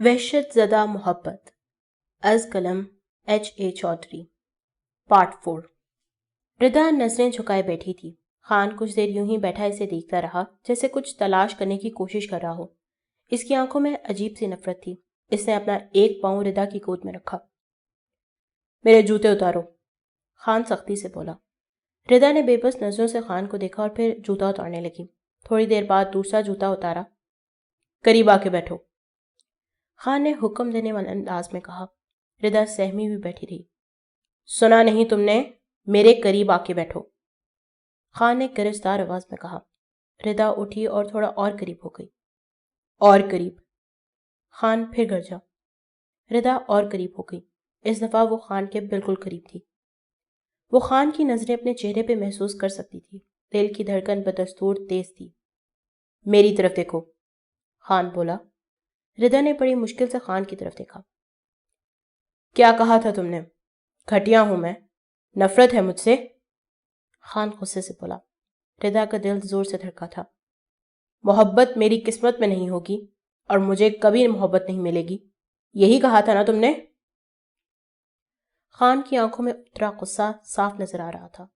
وحشت زدہ محبت از قلم H.A. چودھری پارٹ 4 ردا نظریں جھکائے بیٹھی تھی۔ خان کچھ دیر یوں ہی بیٹھا اسے دیکھتا رہا جیسے کچھ تلاش کرنے کی کوشش کر رہا ہو۔ اس کی آنکھوں میں عجیب سی نفرت تھی۔ اس نے اپنا ایک پاؤں ردا کی گود میں رکھا۔ میرے جوتے اتارو، خان سختی سے بولا۔ ردا نے بے بس نظروں سے خان کو دیکھا اور پھر جوتا اتارنے لگی۔ تھوڑی دیر بعد دوسرا جوتا اتارا۔ قریب آ کے بیٹھو، خان نے حکم دینے والے انداز میں کہا۔ ردا سہمی ہوئی بیٹھی رہی۔ سنا نہیں تم نے؟ میرے قریب آ کے بیٹھو، خان نے گرجدار آواز میں کہا۔ ردا اٹھی اور تھوڑا اور قریب ہو گئی۔ اور قریب، خان پھر گرجا۔ ردا اور قریب ہو گئی۔ اس دفعہ وہ خان کے بالکل قریب تھی۔ وہ خان کی نظریں اپنے چہرے پہ محسوس کر سکتی تھی۔ دل کی دھڑکن بدستور تیز تھی۔ میری طرف دیکھو، خان بولا۔ ردا نے بڑی مشکل سے خان کی طرف دیکھا۔ کیا کہا تھا تم نے؟ گھٹیا ہوں میں؟ نفرت ہے مجھ سے؟ خان غصے سے بولا۔ ردا کا دل زور سے دھڑکا تھا۔ محبت میری قسمت میں نہیں ہوگی اور مجھے کبھی محبت نہیں ملے گی، یہی کہا تھا نا تم نے؟ خان کی آنکھوں میں اترا غصہ صاف نظر آ رہا تھا۔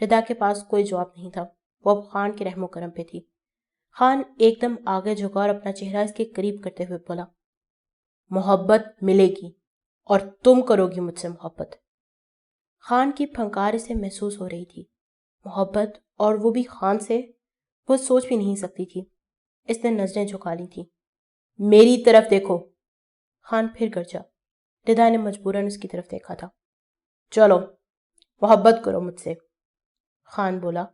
ردا کے پاس کوئی جواب نہیں تھا۔ وہ اب خان کے رحم و کرم پہ تھی۔ خان ایک دم آگے جھکا اور اپنا چہرہ اس کے قریب کرتے ہوئے بولا، محبت ملے گی اور تم کرو گی مجھ سے محبت۔ خان کی پھنکار اسے محسوس ہو رہی تھی۔ محبت، اور وہ بھی خان سے؟ وہ سوچ بھی نہیں سکتی تھی۔ اس نے نظریں جھکا لی تھی۔ میری طرف دیکھو، خان پھر گرجا۔ ردا نے مجبوراً اس کی طرف دیکھا تھا۔ چلو محبت کرو مجھ سے، خان بولا۔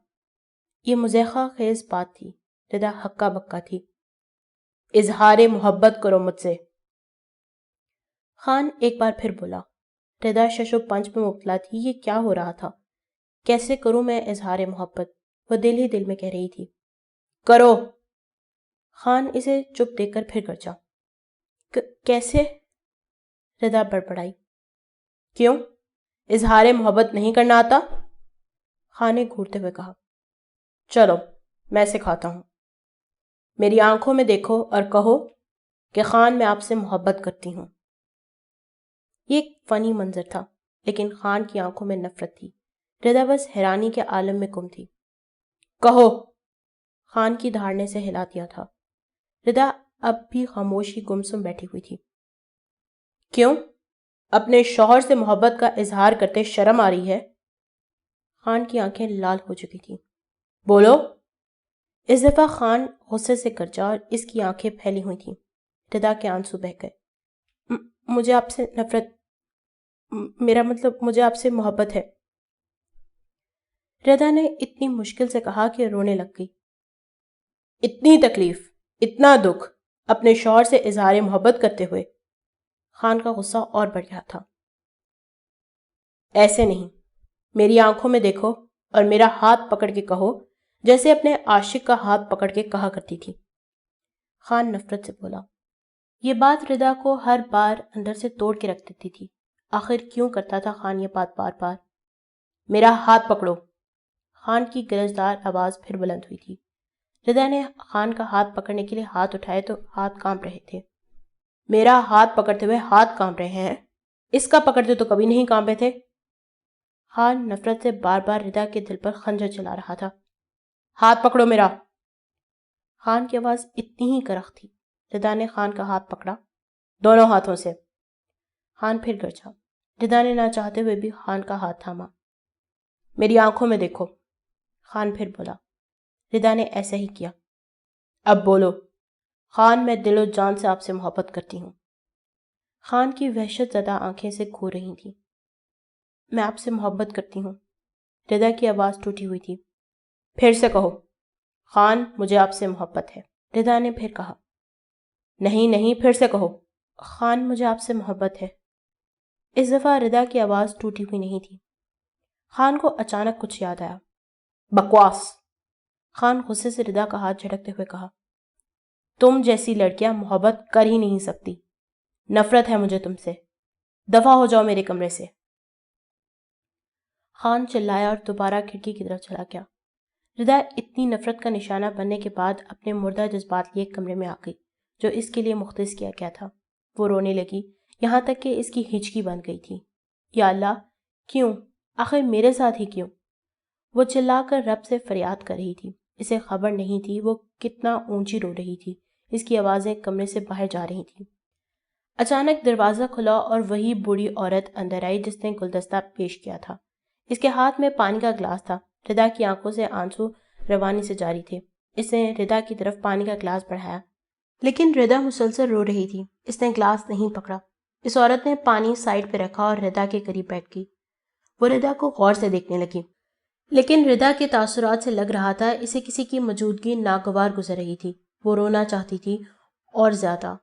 یہ مضحکہ خیز بات تھی۔ ردا ہکا بکا تھی۔ اظہار محبت کرو مجھ سے، خان ایک بار پھر بولا۔ ردا شش و پنج میں مبتلا تھی۔ یہ کیا ہو رہا تھا؟ کیسے کروں میں اظہار محبت؟ وہ دل ہی دل میں کہہ رہی تھی۔ کرو، خان اسے چپ دیکھ کر پھر گرجا۔ کیسے؟ ردا بڑبڑائی۔ کیوں؟ اظہار محبت نہیں کرنا آتا؟ خان نے گھورتے ہوئے کہا۔ چلو میں سکھاتا ہوں۔ میری آنکھوں میں دیکھو اور کہو کہ خان میں آپ سے محبت کرتی ہوں۔ یہ ایک فنی منظر تھا، لیکن خان کی آنکھوں میں نفرت تھی۔ ردا بس حیرانی کے عالم میں گم تھی۔ کہو، خان کی دھاڑنے سے ہلا دیا تھا۔ ردا اب بھی خاموشی گمسم بیٹھی ہوئی تھی۔ کیوں؟ اپنے شوہر سے محبت کا اظہار کرتے شرم آ رہی ہے؟ خان کی آنکھیں لال ہو چکی تھیں۔ بولو۔ اس دفعہ خان غصے سے گرجا اور اس کی آنکھیں پھیلی ہوئی تھیں۔ ردا کے آنسو بہہ گئے۔ مجھے آپ سے نفرت، میرا مطلب مجھے آپ سے محبت ہے، ردا نے اتنی مشکل سے کہا کہ رونے لگ گئی۔ اتنی تکلیف، اتنا دکھ اپنے شوہر سے اظہار محبت کرتے ہوئے؟ خان کا غصہ اور بڑھ گیا تھا۔ ایسے نہیں، میری آنکھوں میں دیکھو اور میرا ہاتھ پکڑ کے کہو جیسے اپنے عاشق کا ہاتھ پکڑ کے کہا کرتی تھی، خان نفرت سے بولا۔ یہ بات ردا کو ہر بار اندر سے توڑ کے رکھ دیتی تھی۔ آخر کیوں کرتا تھا خان یہ بات بار بار؟ میرا ہاتھ پکڑو، خان کی گرجدار آواز پھر بلند ہوئی تھی۔ ردا نے خان کا ہاتھ پکڑنے کے لیے ہاتھ اٹھائے تو ہاتھ کانپ رہے تھے۔ میرا ہاتھ پکڑتے ہوئے ہاتھ کانپ رہے ہیں؟ اس کا پکڑتے تو کبھی نہیں کانپے تھے۔ خان نفرت سے بار بار ردا کے دل پر خنجر چلا رہا تھا۔ ہاتھ پکڑو میرا، خان کی آواز اتنی ہی کرخ تھی۔ ردا نے خان کا ہاتھ پکڑا، دونوں ہاتھوں سے۔ خان پھر گرجا۔ ردا نے نہ چاہتے ہوئے بھی خان کا ہاتھ تھاما۔ میری آنکھوں میں دیکھو، خان پھر بولا۔ ردا نے ایسا ہی کیا۔ اب بولو، خان میں دل و جان سے آپ سے محبت کرتی ہوں۔ خان کی وحشت زدہ آنکھیں سے کھو رہی تھیں۔ میں آپ سے محبت کرتی ہوں، ردا کی آواز ٹوٹی ہوئی تھی۔ پھر سے کہو، خان مجھے آپ سے محبت ہے، ردا نے پھر کہا۔ نہیں نہیں، پھر سے کہو، خان مجھے آپ سے محبت ہے۔ اس دفعہ ردا کی آواز ٹوٹی ہوئی نہیں تھی۔ خان کو اچانک کچھ یاد آیا۔ بکواس، خان غصے سے ردا کا ہاتھ جھٹکتے ہوئے کہا۔ تم جیسی لڑکیاں محبت کر ہی نہیں سکتی۔ نفرت ہے مجھے تم سے، دفع ہو جاؤ میرے کمرے سے۔ خان چلایا اور دوبارہ کھڑکی کی طرف چلا گیا۔ ردا اتنی نفرت کا نشانہ بننے کے بعد اپنے مردہ جذبات لیے کمرے میں آ گئی جو اس کے لیے مختص کیا گیا تھا۔ وہ رونے لگی، یہاں تک کہ اس کی ہچکی بن گئی تھی۔ یا اللہ، کیوں؟ آخر میرے ساتھ ہی کیوں؟ وہ چلا کر رب سے فریاد کر رہی تھی۔ اسے خبر نہیں تھی وہ کتنا اونچی رو رہی تھی۔ اس کی آوازیں کمرے سے باہر جا رہی تھیں۔ اچانک دروازہ کھلا اور وہی بوڑھی عورت اندر آئی جس نے گلدستہ پیش کیا تھا۔ اس کے ہاتھ میں پانی کا گلاس تھا۔ ردا کی آنکھوں سے آنسو روانی سے جاری تھے۔ اس نے ردا کی طرف پانی کا گلاس بڑھایا، لیکن ردا مسلسل رو رہی تھی۔ اس نے گلاس نہیں پکڑا۔ اس عورت نے پانی سائڈ پہ رکھا اور ردا کے قریب بیٹھ گئی۔ وہ ردا کو غور سے دیکھنے لگی، لیکن ردا کے تاثرات سے لگ رہا تھا اسے کسی کی موجودگی ناگوار گزر رہی تھی۔ وہ رونا چاہتی تھی اور زیادہ۔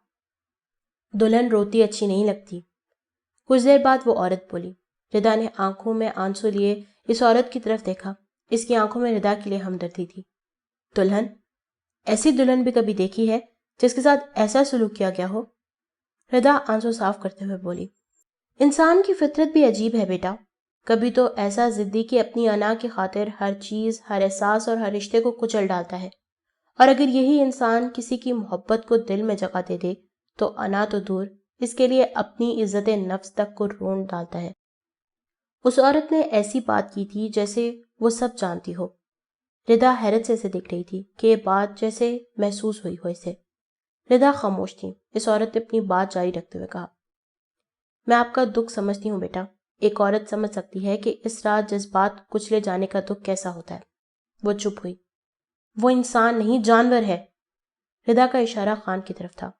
دلہن روتی اچھی نہیں لگتی۔ کچھ دیر بعد وہ عورت بولی۔ ردا نے آنکھوں میں آنسو لیے اس عورت کی طرف دیکھا۔ اس کی آنکھوں میں ردا کے لیے ہمدردی تھی۔ دلہن؟ ایسی دلہن بھی کبھی دیکھی ہے جس کے ساتھ ایسا سلوک کیا گیا ہو؟ ردا آنسو صاف کرتے ہوئے بولی۔ انسان کی فطرت بھی عجیب ہے بیٹا۔ کبھی تو ایسا ضدی کہ اپنی انا کی خاطر ہر چیز، ہر احساس اور ہر رشتے کو کچل ڈالتا ہے، اور اگر یہی انسان کسی کی محبت کو دل میں جگہ دے دے تو انا تو دور، اس کے لیے اپنی عزت نفس تک کو رون ڈالتا ہے۔ اس عورت نے ایسی بات کی تھی جیسے وہ سب جانتی ہو۔ ردا حیرت سے اسے دیکھ رہی تھی کہ یہ بات جیسے محسوس ہوئی ہو اسے۔ ردا خاموش تھی۔ اس عورت نے اپنی بات جاری رکھتے ہوئے کہا، میں آپ کا دکھ سمجھتی ہوں بیٹا۔ ایک عورت سمجھ سکتی ہے کہ اس رات جذبات کچلے جانے کا دکھ کیسا ہوتا ہے۔ وہ چپ ہوئی۔ وہ انسان نہیں، جانور ہے۔ ردا کا اشارہ خان کی طرف تھا۔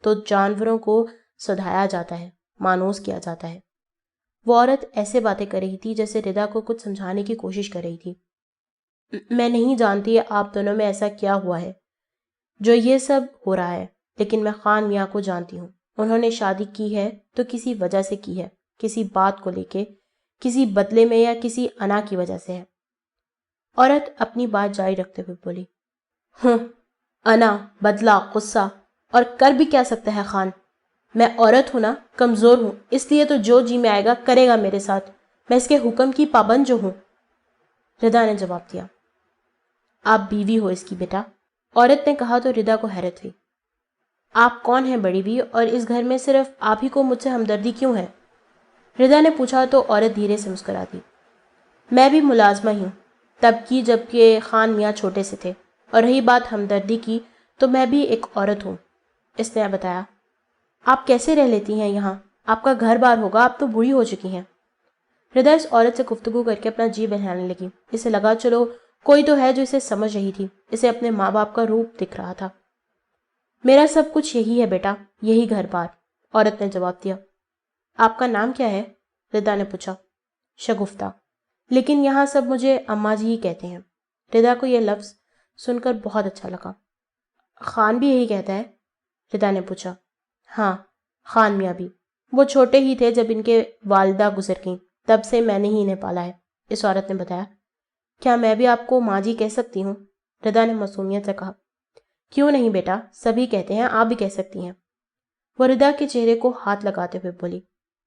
تو جانوروں کو سدھایا جاتا ہے، مانوس کیا جاتا ہے۔ وہ عورت ایسے باتیں کر رہی تھی جیسے ردا کو کچھ سمجھانے کی کوشش کر رہی تھی۔ میں نہیں جانتی آپ دونوں میں ایسا کیا ہوا ہے جو یہ سب ہو رہا ہے، لیکن میں خان میاں کو جانتی ہوں۔ انہوں نے شادی کی ہے تو کسی وجہ سے کی ہے، کسی بات کو لے کے، کسی بدلے میں یا کسی انا کی وجہ سے ہے۔ عورت اپنی بات جاری رکھتے ہوئے بولی، انا، بدلہ، غصہ، اور کر بھی کیا سکتا ہے خان؟ میں عورت ہوں نا، کمزور ہوں، اس لیے تو جو جی میں آئے گا کرے گا میرے ساتھ۔ میں اس کے حکم کی پابند جو ہوں۔ ردا نے جواب دیا، آپ بیوی ہو اس کی بیٹا۔ عورت نے کہا تو ردا کو حیرت ہوئی۔ آپ کون ہیں بڑی بھی، اور اس گھر میں صرف آپ ہی کو مجھ سے ہمدردی کیوں ہے؟ ردا نے پوچھا تو عورت دھیرے سے مسکرا دی۔ میں بھی ملازمہ ہی ہوں، تب کی جب کہ خان میاں چھوٹے سے تھے، اور رہی بات ہمدردی کی تو میں بھی ایک عورت ہوں، اس نے بتایا۔ آپ کیسے رہ لیتی ہیں یہاں؟ آپ کا گھر بار ہوگا، آپ تو بوڑھی ہو چکی ہیں۔ ردا اس عورت سے گفتگو کر کے اپنا جی بہلانے لگی۔ اسے لگا چلو کوئی تو ہے جو اسے سمجھ رہی تھی۔ اسے اپنے ماں باپ کا روپ دکھ رہا تھا۔ میرا سب کچھ یہی ہے بیٹا، یہی گھر بار، عورت نے جواب دیا۔ آپ کا نام کیا ہے؟ ردا نے پوچھا۔ شگفتہ، لیکن یہاں سب مجھے اماں جی ہی کہتے ہیں۔ ردا کو یہ لفظ سن کر بہت اچھا لگا۔ خان بھی یہی کہتا ہے؟ ردا نے پوچھا۔ ہاں، خان میاں بھی۔ وہ چھوٹے ہی تھے جب ان کے والدہ گزر گئیں، تب سے میں نے ہی انہیں پالا ہے، اس عورت نے بتایا۔ کیا میں بھی آپ کو ماں جی کہہ سکتی ہوں؟ ردا نے معصومیت سے کہا۔ کیوں نہیں بیٹا، سبھی کہتے ہیں، آپ بھی کہہ سکتی ہیں۔ وہ ردا کے چہرے کو ہاتھ لگاتے ہوئے بولی۔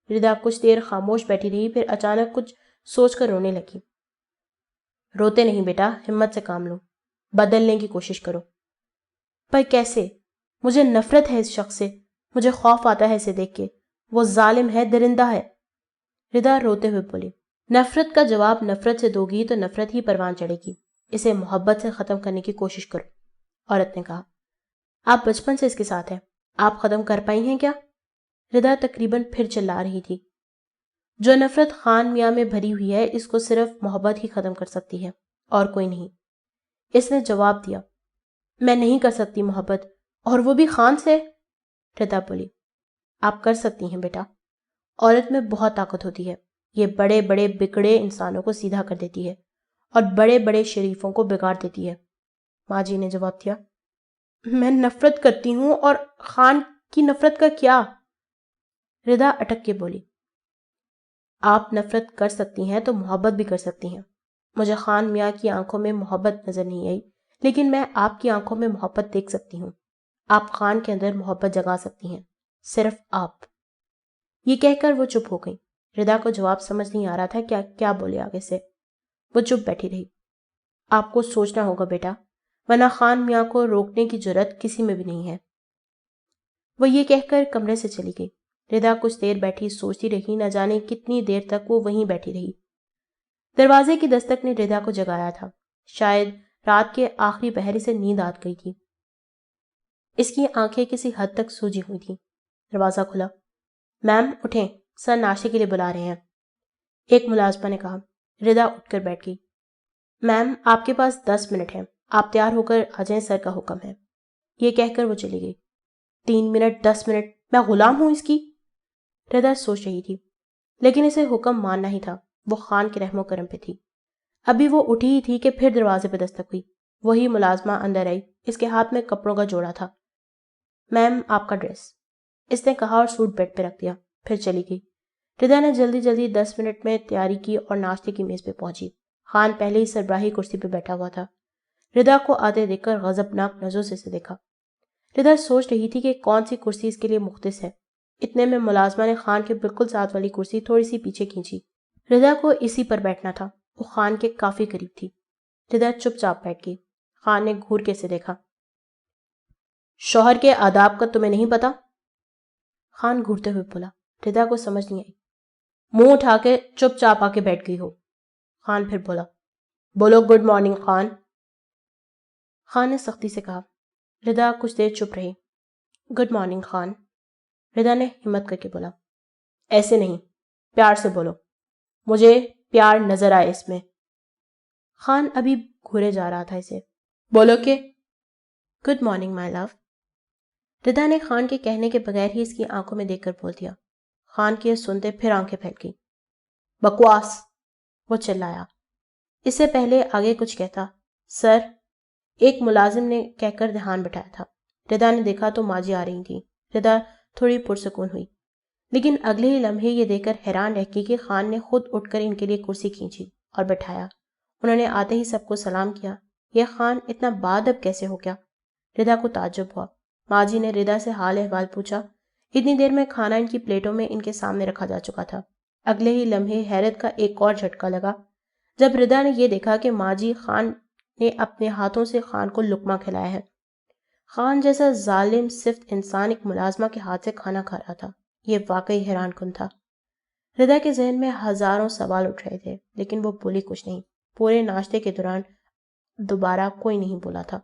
ردا کچھ دیر خاموش بیٹھی رہی، پھر اچانک کچھ سوچ کر رونے لگی۔ روتے نہیں بیٹا، ہمت سے کام لو، بدلنے کی کوشش کرو۔ پر کیسے؟ مجھے نفرت ہے اس شخص سے، مجھے خوف آتا ہے اسے دیکھ کے، وہ ظالم ہے، درندہ ہے۔ ردا روتے ہوئے بولی۔ نفرت کا جواب نفرت سے دو گی تو نفرت ہی پروان چڑھے گی، اسے محبت سے ختم کرنے کی کوشش کرو، عورت نے کہا۔ آپ بچپن سے اس کے ساتھ ہیں، آپ ختم کر پائی ہیں کیا؟ ردا تقریباً پھر چلا رہی تھی۔ جو نفرت خان میاں میں بھری ہوئی ہے اس کو صرف محبت ہی ختم کر سکتی ہے، اور کوئی نہیں، اس نے جواب دیا۔ میں نہیں کر سکتی محبت، اور وہ بھی خان سے؟ ردا بولی۔ آپ کر سکتی ہیں بیٹا، عورت میں بہت طاقت ہوتی ہے، یہ بڑے بڑے بگڑے انسانوں کو سیدھا کر دیتی ہے اور بڑے بڑے شریفوں کو بگاڑ دیتی ہے، ماں جی نے جواب دیا۔ میں نفرت کرتی ہوں، اور خان کی نفرت کا کیا؟ ردا اٹک کے بولی۔ آپ نفرت کر سکتی ہیں تو محبت بھی کر سکتی ہیں۔ مجھے خان میاں کی آنکھوں میں محبت نظر نہیں آئی، لیکن میں آپ کی آنکھوں میں محبت دیکھ سکتی ہوں۔ آپ خان کے اندر محبت جگا سکتی ہیں، صرف آپ۔ یہ کہہ کر وہ چپ ہو گئی۔ ردا کو جواب سمجھ نہیں آ رہا تھا کیا بولے آگے سے۔ وہ چپ بیٹھی رہی۔ آپ کو سوچنا ہوگا بیٹا، ورنہ خان میاں کو روکنے کی جرات کسی میں بھی نہیں ہے۔ وہ یہ کہہ کر کمرے سے چلی گئی۔ ردا کچھ دیر بیٹھی سوچتی رہی، نہ جانے کتنی دیر تک وہ وہیں بیٹھی رہی۔ دروازے کی دستک نے ردا کو جگایا تھا۔ شاید رات کے آخری پہر سے نیند آ گئی تھی۔ اس کی آنکھیں کسی حد تک سوجی ہوئی تھیں۔ دروازہ کھلا۔ میم اٹھیں، سر ناشتے کے لیے بلا رہے ہیں، ایک ملازمہ نے کہا۔ ردا اٹھ کر بیٹھ گئی۔ میم آپ کے پاس 10 منٹ ہیں، آپ تیار ہو کر آ جائیں، سر کا حکم ہے۔ یہ کہہ کر وہ چلی گئی۔ 3 منٹ، 10 منٹ، میں غلام ہوں اس کی؟ ردا سوچ رہی تھی، لیکن اسے حکم ماننا ہی تھا۔ وہ خان کے رحم و کرم پہ تھی۔ ابھی وہ اٹھی ہی تھی کہ پھر دروازے پہ دستک ہوئی۔ وہی ملازمہ اندر آئی، اس کے ہاتھ میں کپڑوں کا جوڑا تھا۔ میم آپ کا ڈریس، اس نے کہا اور سوٹ بیڈ پہ رکھ دیا، پھر چلی گئی۔ ردا نے جلدی جلدی 10 منٹ میں تیاری کی اور ناشتے کی میز پہ پہنچی۔ خان پہلے ہی سربراہی کرسی پہ بیٹھا ہوا تھا۔ ردا کو آتے دیکھ کر غضبناک نظروں سے اسے دیکھا۔ ردا سوچ رہی تھی کہ کون سی کرسی اس کے لیے مختص ہے۔ اتنے میں ملازمہ نے خان کے بالکل ساتھ والی کرسی تھوڑی سی پیچھے کھینچی۔ ردا کو اسی پر بیٹھنا تھا، وہ خان کے کافی قریب تھی۔ ردا چپ چاپ بیٹھ گئی۔ خان نے گھور کے اسے دیکھا۔ شوہر کے آداب کا تمہیں نہیں پتا؟ خان گھورتے ہوئے بولا۔ ردا کو سمجھ نہیں آئی۔ منہ اٹھا کے چپ چاپ آ کے بیٹھ گئی ہو۔ خان پھر بولا۔ بولو گڈ مارننگ خان۔ خان نے سختی سے کہا۔ ردا کچھ دیر چپ رہی۔ Good morning Khan. ردا نے ہمت کر کے بولا۔ ایسے نہیں، پیار سے بولو، مجھے پیار نظر آئے اس میں۔ خان ابھی گھورے جا رہا تھا اسے۔ بولو کہ گڈ مارننگ مائی لو۔ ردا نے خان کے کہنے کے بغیر ہی اس کی آنکھوں میں دیکھ کر بول دیا۔ خان کی یہ سنتے پھر آنکھیں پھیل گئی۔ بکواس، وہ چلایا۔ اس سے پہلے آگے کچھ کہتا، سر، ایک ملازم نے کہہ کر دھیان بٹھایا تھا۔ ردا نے دیکھا تو ماجی آ رہی تھی۔ ردا تھوڑی پرسکون ہوئی، لیکن اگلے ہی لمحے یہ دیکھ کر حیران رہ گئی کہ خان نے خود اٹھ کر ان کے لیے کرسی کھینچی اور بٹھایا۔ انہوں نے آتے ہی سب کو سلام کیا۔ یہ خان اتنا بادب کیسے ہو گیا؟ ردا کو تعجب ہوا۔ ماجی نے ردا سے حال احوال پوچھا۔ اتنی دیر میں کھانا ان کی پلیٹوں میں ان کے سامنے رکھا جا چکا تھا۔ اگلے ہی لمحے حیرت کا ایک اور جھٹکا لگا جب ردا نے یہ دیکھا کہ ماجی خان نے اپنے ہاتھوں سے خان کو لقمہ کھلایا ہے۔ خان جیسا ظالم صفت انسان ایک ملازمہ کے ہاتھ سے کھانا کھا رہا تھا۔ یہ واقعی حیران کن تھا۔ ردا کے ذہن میں ہزاروں سوال اٹھ رہے تھے، لیکن وہ بولی کچھ نہیں۔ پورے ناشتے کے دوران دوبارہ کوئی نہیں بولا تھا۔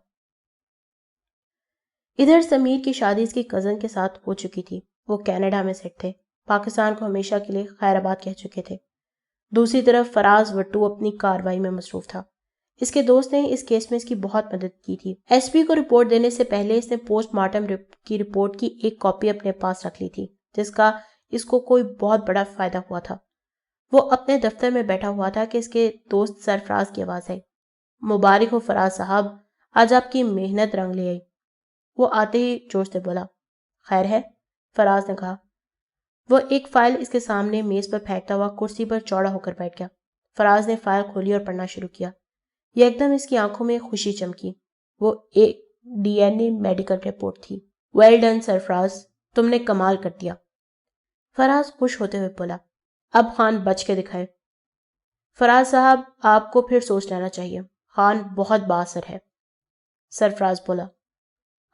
ادھر سمیر کی شادی اس کی کزن کے ساتھ ہو چکی تھی۔ وہ کینیڈا میں سیٹ تھے، پاکستان کو ہمیشہ کے لیے خیر آباد کہہ چکے تھے۔ دوسری طرف فراز وٹو اپنی کارروائی میں مصروف تھا۔ اس کے دوست نے اس کیس میں اس کی بہت مدد کی تھی۔ ایس پی کو رپورٹ دینے سے پہلے اس نے پوسٹ مارٹم کی رپورٹ کی ایک کاپی اپنے پاس رکھ لی تھی، جس کا اس کو کوئی بہت بڑا فائدہ ہوا تھا۔ وہ اپنے دفتر میں بیٹھا ہوا تھا کہ اس کے دوست سرفراز کی آواز آئی۔ مبارک ہو فراز صاحب، آج آپ کی محنت رنگ لے آئی۔ وہ آتے ہی جوش سے بولا۔ خیر ہے؟ فراز نے کہا۔ وہ ایک فائل اس کے سامنے میز پر پھینکتا ہوا کرسی پر چوڑا ہو کر بیٹھ گیا۔ فراز نے فائل کھولی اور پڑھنا شروع کیا۔ یکدم اس کی آنکھوں میں خوشی چمکی۔ وہ ایک D N A medical report تھی۔ ویل ڈن سرفراز، تم نے کمال کر دیا۔ فراز خوش ہوتے ہوئے بولا۔ اب خان بچ کے دکھائے۔ فراز صاحب، آپ کو پھر سوچ لینا چاہیے، خان بہت بااثر ہے۔ سرفراز بولا۔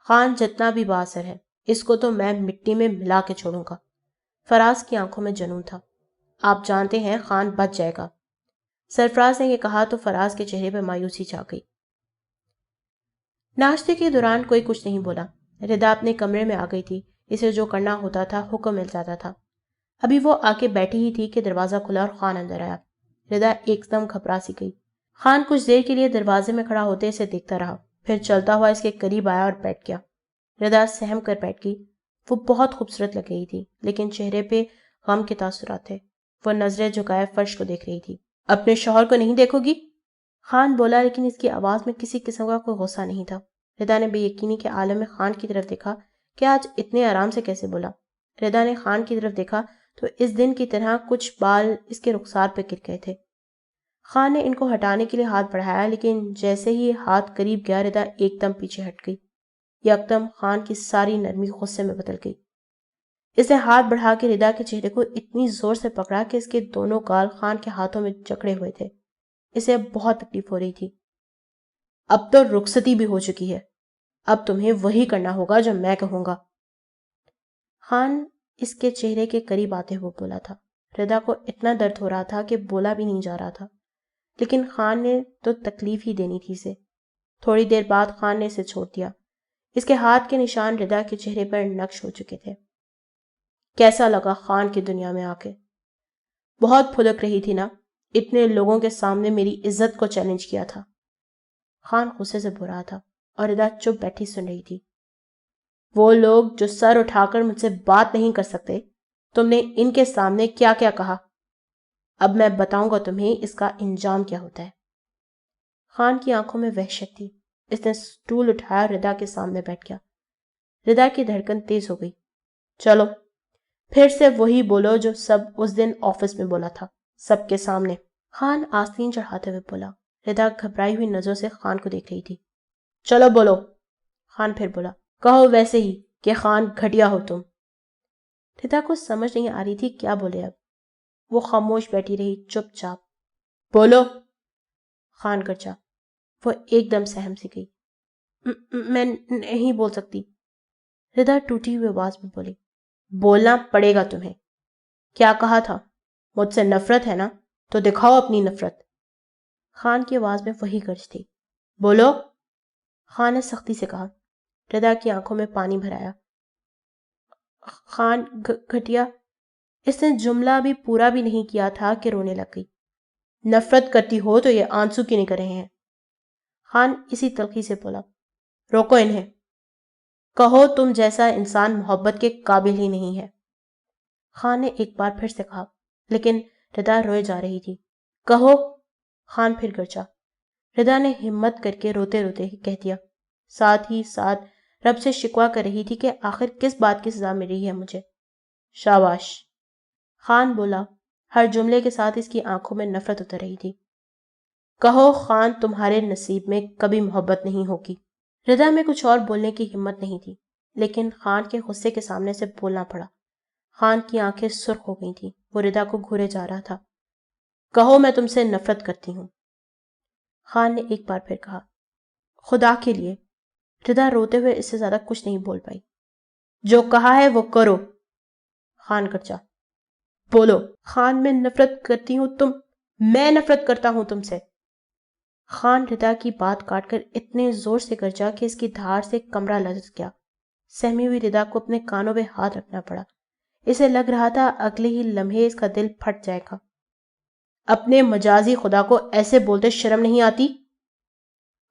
خان جتنا بھی بااثر ہے، اس کو تو میں مٹی میں ملا کے چھوڑوں گا۔ فراز کی آنکھوں میں جنون تھا۔ آپ جانتے ہیں خان بچ جائے گا۔ سرفراز نے یہ کہا تو فراز کے چہرے پہ مایوسی چھا گئی۔ ناشتے کے دوران کوئی کچھ نہیں بولا۔ ردا اپنے کمرے میں آ گئی تھی۔ اسے جو کرنا ہوتا تھا حکم مل جاتا تھا۔ ابھی وہ آ کے بیٹھی ہی تھی کہ دروازہ کھلا اور خان اندر آیا۔ ردا ایک دم گھبرا سی گئی۔ خان کچھ دیر کے لیے دروازے میں کھڑا ہوتے اسے دیکھتا رہا، پھر چلتا ہوا اس کے قریب آیا اور بیٹھ گیا۔ ردا سہم کر بیٹھ گئی۔ وہ بہت خوبصورت لگ رہی تھی، لیکن چہرے پہ غم کے تاثرات تھے۔ وہ نظریں جھکائے فرش کو دیکھ رہی تھی۔ اپنے شوہر کو نہیں دیکھو گی؟ خان بولا، لیکن اس کی آواز میں کسی قسم کا کوئی غصہ نہیں تھا۔ ردا نے بے یقینی کے عالم میں خان کی طرف دیکھا کہ آج اتنے آرام سے کیسے بولا۔ ردا نے خان کی طرف دیکھا تو اس دن کی طرح کچھ بال اس کے رخسار پہ گر گئے تھے۔ خان نے ان کو ہٹانے کے لیے ہاتھ بڑھایا، لیکن جیسے ہی ہاتھ قریب گیا ردا ایک دم پیچھے ہٹ گئی۔ یکدم خان کی ساری نرمی غصے میں بدل گئی۔ اس نے ہاتھ بڑھا کے ردا کے چہرے کو اتنی زور سے پکڑا کہ اس کے دونوں گال خان کے ہاتھوں میں جکڑے ہوئے تھے۔ اسے بہت تکلیف ہو رہی تھی۔ اب تو رخصتی بھی ہو چکی ہے، اب تمہیں وہی کرنا ہوگا جو میں کہوں گا۔ خان اس کے چہرے کے قریب آتے ہوئے بولا تھا۔ ردا کو اتنا درد ہو رہا تھا کہ بولا بھی نہیں جا رہا تھا، لیکن خان نے تو تکلیف ہی دینی تھی اسے۔ تھوڑی دیر بعد خان نے اسے چھوڑ دیا۔ اس کے ہاتھ کے نشان ردا کے چہرے پر نقش ہو چکے تھے۔ کیسا لگا خان کی دنیا میں آ کے؟ بہت پھلک رہی تھی نا، اتنے لوگوں کے سامنے میری عزت کو چیلنج کیا تھا۔ خان غصے سے بول رہا تھا اور ردا چپ بیٹھی سن رہی تھی۔ وہ لوگ جو سر اٹھا کر مجھ سے بات نہیں کر سکتے، تم نے ان کے سامنے کیا کیا کہا؟ اب میں بتاؤں گا تمہیں اس کا انجام کیا ہوتا ہے۔ خان کی آنکھوں میں وحشت تھی۔ اس نے سٹول اٹھایا، ردا کے سامنے بیٹھ گیا۔ ردا کی دھڑکن تیز ہو گئی۔ چلو پھر سے وہی بولو جو سب اس دن آفس میں بولا تھا، سب کے سامنے۔ خان آستین چڑھاتے ہوئے بولا۔ ردا گھبرائی ہوئی نظروں سے خان کو دیکھ رہی تھی۔ چلو بولو۔ خان پھر بولا۔ کہو ویسے ہی کہ خان گھٹیا ہو تم۔ ردا کو سمجھ نہیں آ رہی تھی کیا بولے اب۔ وہ خاموش بیٹھی رہی، چپ چاپ۔ بولو۔ خان گرجا۔ وہ ایک دم سہم سی گئی۔ میں نہیں بول سکتی۔ ردا ٹوٹی ہوئی آواز میں بولی۔ بولنا پڑے گا تمہیں۔ کیا کہا تھا؟ مجھ سے نفرت ہے نا، تو دکھاؤ اپنی نفرت۔ خان کی آواز میں وہی گرج تھی۔ بولو۔ خان نے سختی سے کہا۔ ردا کی آنکھوں میں پانی بھر آیا۔ خان گھٹیا۔ اس نے جملہ ابھی پورا بھی نہیں کیا تھا کہ رونے لگ گئی۔ نفرت کرتی ہو تو یہ آنسو کیوں نہیں کر رہے ہیں؟ خان اسی تلخی سے بولا۔ روکو انہیں۔ کہو تم جیسا انسان محبت کے قابل ہی نہیں ہے۔ خان نے ایک بار پھر سے کہا، لیکن ردا روئے جا رہی تھی۔ کہو۔ خان پھر گرجا۔ ردا نے ہمت کر کے روتے روتے ہی کہہ دیا، ساتھ ہی ساتھ رب سے شکوہ کر رہی تھی کہ آخر کس بات کی سزا مل رہی ہے مجھے۔ شاباش۔ خان بولا، ہر جملے کے ساتھ اس کی آنکھوں میں نفرت اتر رہی تھی۔ کہو خان تمہارے نصیب میں کبھی محبت نہیں ہوگی۔ ردا میں کچھ اور بولنے کی ہمت نہیں تھی، لیکن خان کے غصے کے سامنے سے بولنا پڑا۔ خان کی آنکھیں سرخ ہو گئی تھیں، وہ ردا کو گھورے جا رہا تھا۔ کہو میں تم سے نفرت کرتی ہوں۔ خان نے ایک بار پھر کہا۔ خدا کے لیے۔ ردا روتے ہوئے اس سے زیادہ کچھ نہیں بول پائی۔ جو کہا ہے وہ کرو۔ خان گرجا۔ بولو۔ خان میں نفرت کرتی ہوں میں نفرت کرتا ہوں تم سے۔ خان ردا کی بات کاٹ کر اتنے زور سے گرجا کہ اس کی دھار سے کمرہ لرز گیا۔ سہمی ہوئی ردا کو اپنے کانوں پہ ہاتھ رکھنا پڑا۔ اسے لگ رہا تھا اگلے ہی لمحے اس کا دل پھٹ جائے گا۔ اپنے مجازی خدا کو ایسے بولتے شرم نہیں آتی؟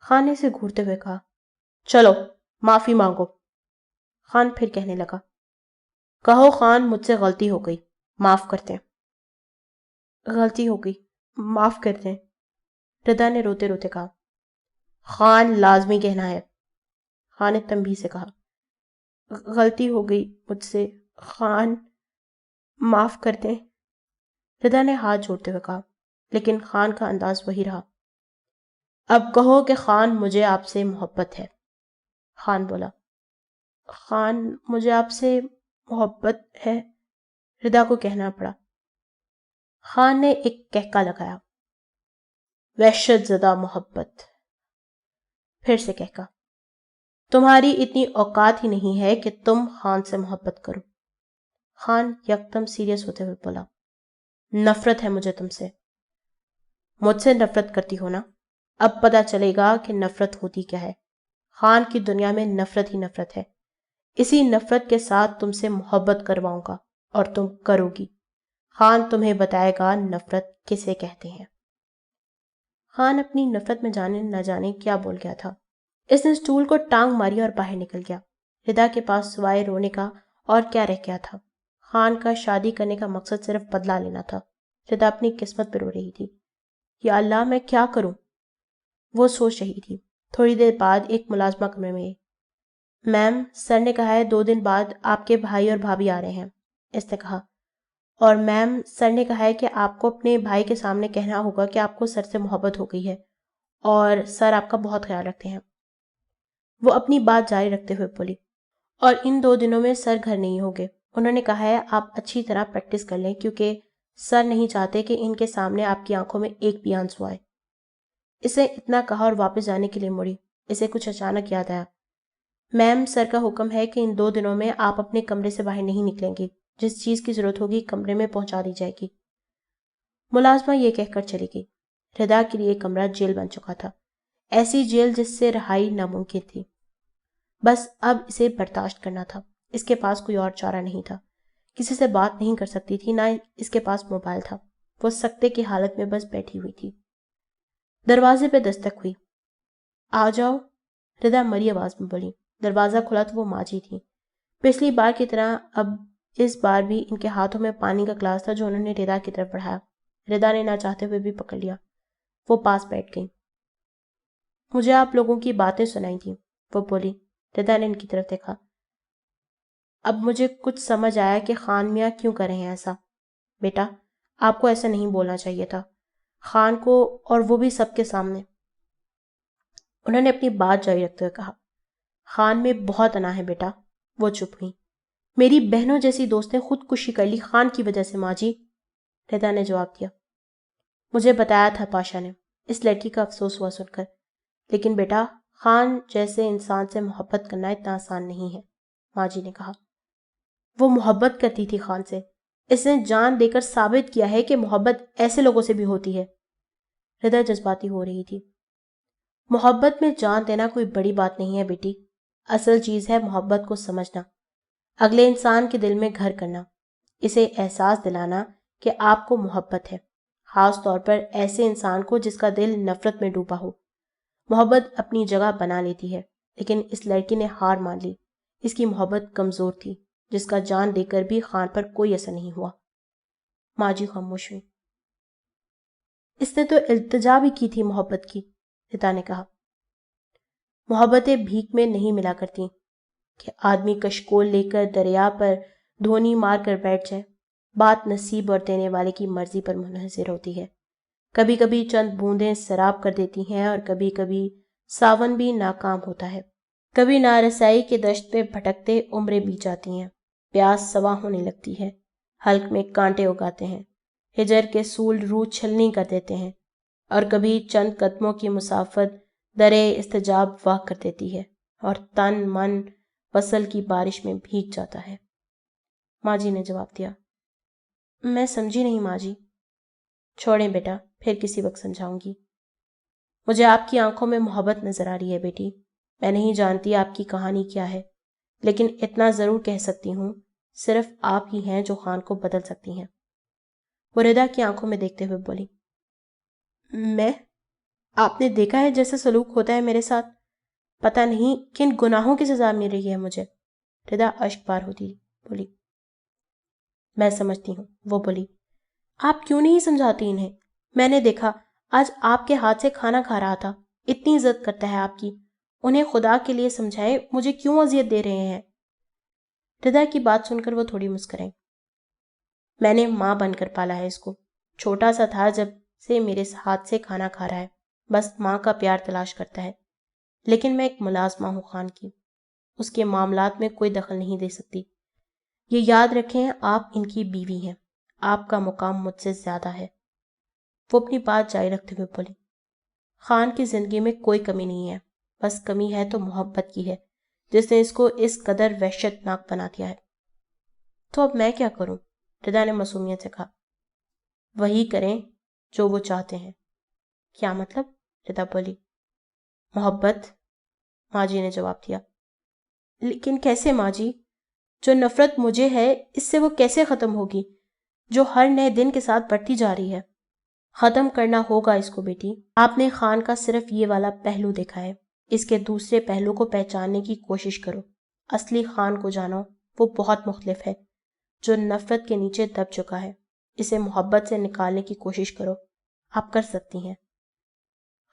خان نے اسے گھورتے ہوئے کہا۔ چلو معافی مانگو۔ خان پھر کہنے لگا۔ کہو خان مجھ سے غلطی ہو گئی، معاف کرتے ہیں۔ غلطی ہو گئی، معاف کرتے ہیں، ردا نے روتے روتے کہا۔ خان لازمی کہنا ہے۔ خان نے تنبیہ سے کہا۔ غلطی ہو گئی مجھ سے، خان معاف کرتے ہیں، ردا نے ہاتھ جوڑتے ہوئے کہا، لیکن خان کا انداز وہی رہا۔ اب کہو کہ خان مجھے آپ سے محبت ہے۔ خان بولا۔ خان مجھے آپ سے محبت ہے، ردا کو کہنا پڑا۔ خان نے ایک کہکا لگایا۔ وحشت زدہ محبت۔ پھر سے کہکا۔ تمہاری اتنی اوقات ہی نہیں ہے کہ تم خان سے محبت کرو۔ خان یکدم سیریس ہوتے ہوئے بولا۔ نفرت ہے مجھے تم سے۔ مجھ سے نفرت کرتی ہو نا؟ اب پتہ چلے گا کہ نفرت ہوتی کیا ہے۔ خان کی دنیا میں نفرت ہی نفرت ہے۔ اسی نفرت کے ساتھ تم سے محبت کرواؤں گا اور تم کرو گی۔ خان تمہیں بتائے گا نفرت کسے کہتے ہیں۔ خان اپنی نفرت میں جانے نہ جانے کیا بول گیا تھا۔ اس نے سٹول کو ٹانگ ماری اور باہر نکل گیا۔ ردا کے پاس سوائے رونے کا اور کیا رہ گیا تھا؟ خان کا شادی کرنے کا مقصد صرف بدلہ لینا تھا۔ ردا اپنی قسمت پہ رو رہی تھی۔ یا اللہ میں کیا کروں؟ وہ سوچ رہی تھی۔ تھوڑی دیر بعد ایک ملازمہ کمرے میں آئی۔ میم، سر نے کہا ہے 2 دن بعد آپ کے بھائی اور بھابھی آ رہے ہیں، اس نے کہا۔ اور میم، سر نے کہا ہے کہ آپ کو اپنے بھائی کے سامنے کہنا ہوگا کہ آپ کو سر سے محبت ہو گئی ہے اور سر آپ کا بہت خیال رکھتے ہیں۔ وہ اپنی بات جاری رکھتے ہوئے بولی، اور ان 2 دنوں میں سر گھر نہیں ہوں گے۔ انہوں نے کہا ہے آپ اچھی طرح پریکٹس کر لیں کیونکہ سر نہیں چاہتے کہ ان کے سامنے آپ کی آنکھوں میں ایک بھی آنسو آئے۔ اسے اتنا کہا اور واپس جانے کے لیے مڑی۔ اسے کچھ اچانک یاد آیا۔ میم، سر کا حکم ہے کہ ان 2 دنوں میں آپ اپنے کمرے سے باہر نہیں نکلیں گے. جس چیز کی ضرورت ہوگی کمرے میں پہنچا دی جائے گی. ملازمہ یہ کہہ کر چلی گئی. ردا کے لیے کمرہ جیل بن چکا تھا، ایسی جیل جس سے رہائی ناممکن تھی. بس اب اسے برداشت کرنا تھا. اس کے پاس کوئی اور چارہ نہیں تھا. کسی سے بات نہیں کر سکتی تھی، نہ اس کے پاس موبائل تھا. وہ سکتے کی حالت میں بس بیٹھی ہوئی تھی. دروازے پہ دستک ہوئی. آ جاؤ، ردا مری آواز میں بولی. دروازہ کھلا تو وہ ماجی تھی. پچھلی بار کی طرح اب اس بار بھی ان کے ہاتھوں میں پانی کا گلاس تھا جو انہوں نے ردا کی طرف بڑھایا. ردا نے نہ چاہتے ہوئے بھی پکڑ لیا. وہ پاس بیٹھ گئی. مجھے آپ لوگوں کی باتیں سنائی تھیں، وہ بولی. ردا نے ان کی طرف دیکھا. اب مجھے کچھ سمجھ آیا کہ خان میاں کیوں کر رہے ہیں ایسا. بیٹا، آپ کو ایسا نہیں بولنا چاہیے تھا خان کو، اور وہ بھی سب کے سامنے. انہوں نے اپنی بات جاری رکھتے ہوئے کہا. خان میں بہت انا ہے بیٹا. وہ چپ ہوئی. میری بہنوں جیسی دوست نے خودکشی کر لی خان کی وجہ سے ماں جی، ردا نے جواب دیا. مجھے بتایا تھا پاشا نے. اس لڑکی کا افسوس ہوا سن کر. لیکن بیٹا، خان جیسے انسان سے محبت کرنا اتنا آسان نہیں ہے، ماں جی نے کہا. وہ محبت کرتی تھی خان سے. اس نے جان دے کر ثابت کیا ہے کہ محبت ایسے لوگوں سے بھی ہوتی ہے. ردا جذباتی ہو رہی تھی. محبت میں جان دینا کوئی بڑی بات نہیں ہے بیٹی. اصل چیز ہے محبت کو سمجھنا، اگلے انسان کے دل میں گھر کرنا، اسے احساس دلانا کہ آپ کو محبت ہے، خاص طور پر ایسے انسان کو جس کا دل نفرت میں ڈوبا ہو. محبت اپنی جگہ بنا لیتی ہے، لیکن اس لڑکی نے ہار مان لی. اس کی محبت کمزور تھی، جس کا جان دے کر بھی خان پر کوئی اثر نہیں ہوا. ماں جی خاموش ہوئی. اس نے تو التجا بھی کی تھی محبت کی، ردا نے کہا. محبتیں بھیک میں نہیں ملا کرتی کہ آدمی کشکول لے کر دریا پر دھونی مار کر بیٹھ جائے. بات نصیب اور دینے والے کی مرضی پر منحصر ہوتی ہے. کبھی کبھی چند بوندیں سراب کر دیتی ہیں، اور کبھی کبھی ساون بھی ناکام ہوتا ہے. کبھی نارسائی کے دشت پہ بھٹکتے عمریں بیت جاتی ہیں. پیاس سوا ہونے لگتی ہے، حلق میں کانٹے اگاتے ہیں، ہجر کے سول روح چھلنی کر دیتے ہیں، اور کبھی چند قدموں کی مسافت درے استجاب واہ کر دیتی ہے، اور تن من فصل کی بارش میں بھیگ جاتا ہے. ماں جی نے جواب دیا. میں سمجھی نہیں ماں جی. چھوڑیں بیٹا، پھر کسی وقت سمجھاؤں گی. مجھے آپ کی آنکھوں میں محبت نظر آ رہی ہے بیٹی. میں نہیں جانتی آپ کی کہانی کیا ہے، لیکن اتنا ضرور کہہ سکتی ہوں، صرف آپ ہی ہیں جو خان کو بدل سکتی ہیں. وہ ردا کی آنکھوں میں دیکھتے ہوئے بولی. میں؟ آپ نے دیکھا ہے جیسا سلوک ہوتا ہے میرے ساتھ؟ پتہ نہیں کن گناہوں کی سزا مل رہی ہے مجھے. ردا اشک بار ہوتی بولی. میں سمجھتی ہوں، وہ بولی. آپ کیوں نہیں سمجھاتی انہیں؟ میں نے دیکھا آج آپ کے ہاتھ سے کھانا کھا رہا تھا. اتنی عزت کرتا ہے آپ کی. انہیں خدا کے لیے سمجھائے، مجھے کیوں اذیت دے رہے ہیں؟ ردا کی بات سن کر وہ تھوڑی مسکرائی. میں نے ماں بن کر پالا ہے اس کو. چھوٹا سا تھا جب سے میرے ہاتھ سے کھانا کھا رہا ہے، بس ماں کا پیار تلاش کرتا ہے. لیکن میں ایک ملازمہ ہوں خان کی، اس کے معاملات میں کوئی دخل نہیں دے سکتی. یہ یاد رکھیں، آپ ان کی بیوی ہیں، آپ کا مقام مجھ سے زیادہ ہے. وہ اپنی بات جاری رکھتے ہوئے بولی. خان کی زندگی میں کوئی کمی نہیں ہے، بس کمی ہے تو محبت کی ہے، جس نے اس کو اس قدر وحشت ناک بنا دیا ہے. تو اب میں کیا کروں؟ ردا نے معصومیت سے کہا. وہی کریں جو وہ چاہتے ہیں. کیا مطلب؟ ردا بولی. محبت، ماں جی نے جواب دیا. لیکن کیسے ماں جی؟ جو نفرت مجھے ہے اس سے وہ کیسے ختم ہوگی، جو ہر نئے دن کے ساتھ بڑھتی جا رہی ہے؟ ختم کرنا ہوگا اس کو بیٹی. آپ نے خان کا صرف یہ والا پہلو دیکھا ہے، اس کے دوسرے پہلو کو پہچاننے کی کوشش کرو. اصلی خان کو جانو، وہ بہت مختلف ہے، جو نفرت کے نیچے دب چکا ہے. اسے محبت سے نکالنے کی کوشش کرو. آپ کر سکتی ہیں.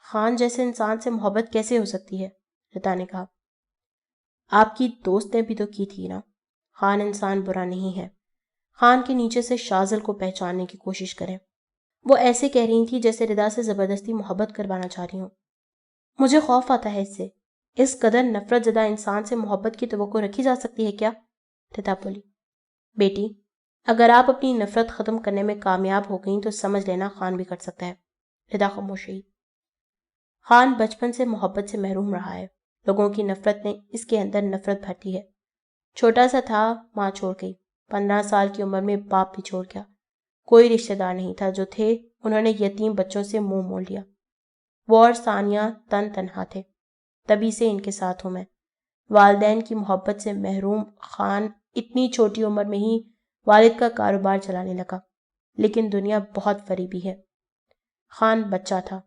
خان جیسے انسان سے محبت کیسے ہو سکتی ہے؟ ردا نے کہا. آپ کی دوست نے بھی تو کی تھی نا. خان انسان برا نہیں ہے. خان کے نیچے سے شازل کو پہچاننے کی کوشش کریں. وہ ایسے کہہ رہی تھی جیسے ردا سے زبردستی محبت کروانا چاہ رہی ہوں. مجھے خوف آتا ہے اس سے. اس قدر نفرت زدہ انسان سے محبت کی توقع رکھی جا سکتی ہے کیا؟ ردا بولی. بیٹی، اگر آپ اپنی نفرت ختم کرنے میں کامیاب ہو گئیں تو سمجھ لینا خان بھی کر سکتا ہے. ردا خاموش ہوئی. خان بچپن سے محبت سے محروم رہا ہے. لوگوں کی نفرت نے اس کے اندر نفرت بھر دی ہے۔ چھوٹا سا تھا، ماں چھوڑ گئی، 15 سال کی عمر میں باپ بھی چھوڑ گیا، کوئی رشتہ دار نہیں تھا، جو تھے انہوں نے یتیم بچوں سے منہ موڑ لیا۔ وہ اور ثانیہ تن تنہا تھے، تبھی سے ان کے ساتھ ہوں میں۔ والدین کی محبت سے محروم خان اتنی چھوٹی عمر میں ہی والد کا کاروبار چلانے لگا، لیکن دنیا بہت فریبی ہے۔ خان بچہ تھا،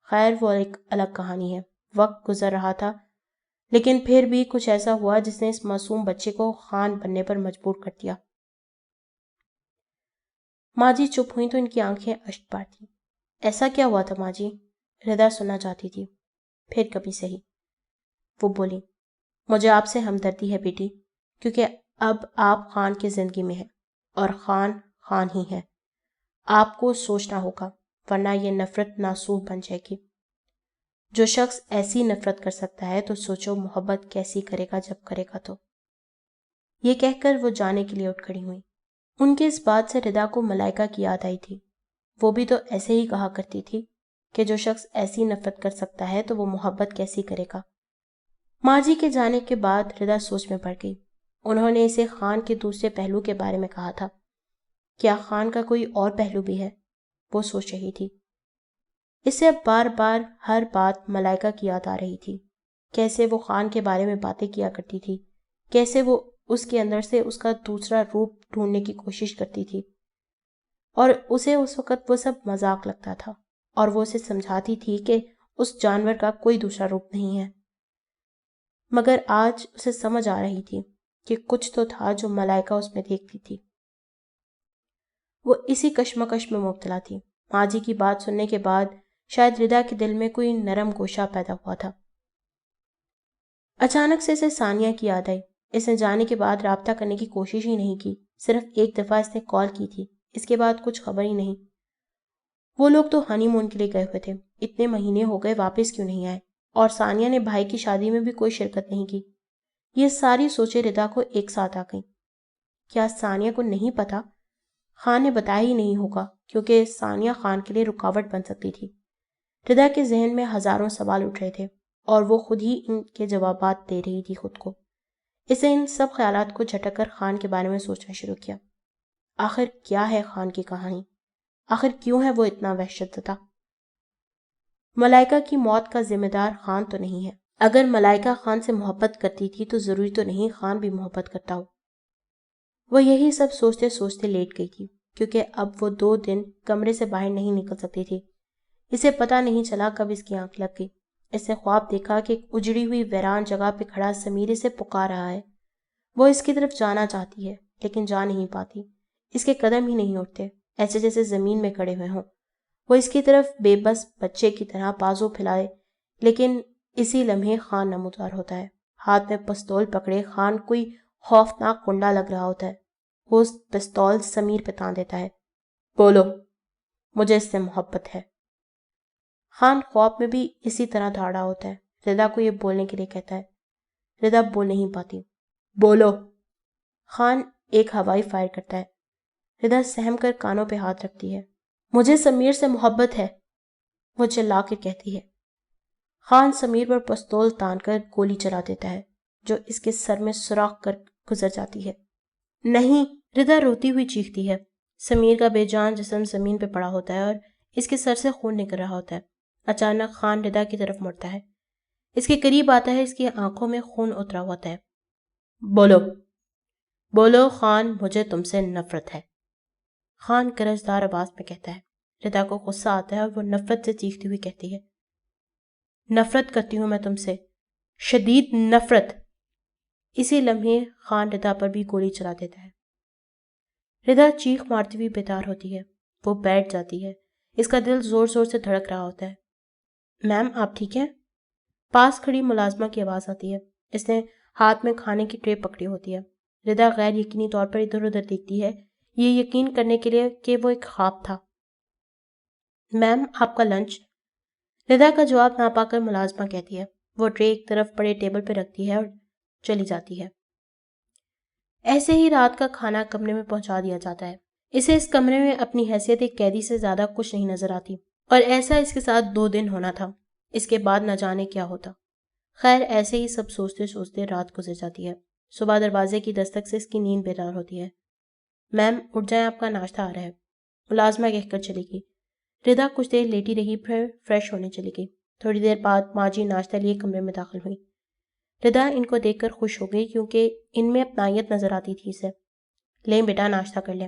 خیر وہ ایک الگ کہانی ہے۔ وقت گزر رہا تھا، لیکن پھر بھی کچھ ایسا ہوا جس نے اس معصوم بچے کو خان بننے پر مجبور کر دیا۔ ماں جی چپ ہوئی تو ان کی آنکھیں اشک بار تھیں۔ ایسا کیا ہوا تھا ماں جی؟ ردا سننا چاہتی تھی۔ پھر کبھی سہی، وہ بولی، مجھے آپ سے ہمدردی ہے بیٹی، کیونکہ اب آپ خان کی زندگی میں ہیں، اور خان خان ہی ہے۔ آپ کو سوچنا ہوگا، ورنہ یہ نفرت ناسور بن جائے گی۔ جو شخص ایسی نفرت کر سکتا ہے تو سوچو محبت کیسی کرے گا جب کرے گا تو۔ یہ کہہ کر وہ جانے کے لیے اٹھ کھڑی ہوئی۔ ان کے اس بات سے ردا کو ملائکہ کی یاد آئی تھی۔ وہ بھی تو ایسے ہی کہا کرتی تھی کہ جو شخص ایسی نفرت کر سکتا ہے تو وہ محبت کیسی کرے گا۔ ماں جی کے جانے کے بعد ردا سوچ میں پڑ گئی۔ انہوں نے اسے خان کے دوسرے پہلو کے بارے میں کہا تھا، کیا خان کا کوئی اور پہلو بھی ہے؟ وہ سوچ رہی تھی۔ اسے اب بار بار ہر بات ملائکہ کی یاد آ رہی تھی، کیسے وہ خان کے بارے میں باتیں کیا کرتی تھی، کیسے وہ اس کے اندر سے اس کا دوسرا روپ ڈھونڈنے کی کوشش کرتی تھی، اور اسے اس وقت وہ سب مذاق لگتا تھا، اور وہ اسے سمجھاتی تھی کہ اس جانور کا کوئی دوسرا روپ نہیں ہے۔ مگر آج اسے سمجھ آ رہی تھی کہ کچھ تو تھا جو ملائکہ اس میں دیکھتی تھی۔ وہ اسی کشمکش میں مبتلا تھی۔ ماں جی کی بات سننے کے بعد شاید ردا کے دل میں کوئی نرم گوشہ پیدا ہوا تھا۔ اچانک سے اسے ثانیہ کی یاد آئی۔ اس نے جانے کے بعد رابطہ کرنے کی کوشش ہی نہیں کی، صرف ایک دفعہ اس نے کال کی تھی، اس کے بعد کچھ خبر ہی نہیں۔ وہ لوگ تو ہنی مون کے لیے گئے ہوئے تھے، اتنے مہینے ہو گئے واپس کیوں نہیں آئے؟ اور ثانیہ نے بھائی کی شادی میں بھی کوئی شرکت نہیں کی۔ یہ ساری سوچیں ردا کو ایک ساتھ آ گئیں۔ کیا ثانیہ کو نہیں پتا؟ خان نے بتایا ہی نہیں ہوگا، کیونکہ ثانیہ خان کے لیے رکاوٹ بن سکتی تھی۔ ردا کے ذہن میں ہزاروں سوال اٹھ رہے تھے، اور وہ خود ہی ان کے جوابات دے رہی تھی خود کو۔ اسے ان سب خیالات کو جھٹک کر خان کے بارے میں سوچنا شروع کیا۔ آخر کیا ہے خان کی کہانی؟ آخر کیوں ہے وہ اتنا وحشت زدہ؟ ملائکہ کی موت کا ذمہ دار خان تو نہیں ہے۔ اگر ملائکہ خان سے محبت کرتی تھی تو ضروری تو نہیں خان بھی محبت کرتا ہو۔ وہ یہی سب سوچتے سوچتے لیٹ گئی تھی، کیونکہ اب وہ 2 دن کمرے سے باہر نہیں نکل سکتی تھی۔ اسے پتہ نہیں چلا کب اس کی آنکھ لگ گئی۔ اس نے خواب دیکھا کہ ایک اجڑی ہوئی ویران جگہ پہ کھڑا سمیر اسے پکار رہا ہے۔ وہ اس کی طرف جانا چاہتی ہے، لیکن جا نہیں پاتی۔ اس کے قدم ہی نہیں اٹھتے، ایسے جیسے زمین میں کڑے ہوئے ہوں۔ وہ اس کی طرف بے بس بچے کی طرح بازو پھیلائے، لیکن اسی لمحے خان نمودار ہوتا ہے۔ ہاتھ میں پستول پکڑے خان کوئی خوفناک کنڈا لگ رہا ہوتا ہے۔ وہ اس پستول سمیر پہ تان دیتا ہے۔ بولو، مجھے اس سے محبت ہے۔ خان خواب میں بھی اسی طرح دھاڑا ہوتا ہے، ردا کو یہ بولنے کے لیے کہتا ہے۔ ردا بول نہیں پاتی۔ بولو۔ خان ایک ہوائی فائر کرتا ہے۔ ردا سہم کر کانوں پہ ہاتھ رکھتی ہے۔ مجھے سمیر سے محبت ہے، وہ چلا کے کہتی ہے۔ خان سمیر پر پستول تان کر گولی چلا دیتا ہے، جو اس کے سر میں سوراخ کر گزر جاتی ہے۔ نہیں، ردا روتی ہوئی چیختی ہے۔ سمیر کا بے جان جسم زمین پہ پڑا ہوتا ہے اور اس کے سر سے خون نکل رہا ہوتا ہے۔ اچانک خان ردا کی طرف مڑتا ہے، اس کے قریب آتا ہے، اس کی آنکھوں میں خون اترا ہوتا ہے۔ بولو، بولو خان، مجھے تم سے نفرت ہے، خان گرجدار آواز میں کہتا ہے۔ ردا کو غصہ آتا ہے اور وہ نفرت سے چیختی ہوئی کہتی ہے، نفرت کرتی ہوں میں تم سے، شدید نفرت۔ اسی لمحے خان ردا پر بھی گولی چلا دیتا ہے۔ ردا چیخ مارتی ہوئی بیدار ہوتی ہے، وہ بیٹھ جاتی ہے، اس کا دل زور زور سے دھڑک رہا ہوتا ہے۔ میم آپ ٹھیک ہیں؟ پاس کھڑی ملازمہ کی آواز آتی ہے۔ اس نے ہاتھ میں کھانے کی ٹرے پکڑی ہوتی ہے۔ ردا غیر یقینی طور پر ادھر ادھر دیکھتی ہے، یہ یقین کرنے کے لیے کہ وہ ایک خواب تھا۔ میم آپ کا لنچ؟ ردا کا جواب نہ پا کر ملازمہ کہتی ہے۔ وہ ٹرے ایک طرف پڑے ٹیبل پہ رکھتی ہے اور چلی جاتی ہے۔ ایسے ہی رات کا کھانا کمرے میں پہنچا دیا جاتا ہے۔ اسے اس کمرے میں اپنی حیثیت ایک قیدی سے زیادہ کچھ نہیں نظر آتی، اور ایسا اس کے ساتھ 2 دن ہونا تھا۔ اس کے بعد نہ جانے کیا ہوتا۔ خیر ایسے ہی سب سوچتے سوچتے رات گزر جاتی ہے۔ صبح دروازے کی دستک سے اس کی نیند بیدار ہوتی ہے۔ میم اٹھ جائیں، آپ کا ناشتہ آ رہا ہے، ملازمہ کہہ کر چلی گئی۔ ردا کچھ دیر لیٹی رہی، پھر فریش ہونے چلی گئی۔ تھوڑی دیر بعد ماں جی ناشتہ لیے کمرے میں داخل ہوئی۔ ردا ان کو دیکھ کر خوش ہو گئی کیونکہ ان میں اپنائیت نظر آتی تھی اسے۔ لیں بیٹا ناشتہ کر لیں۔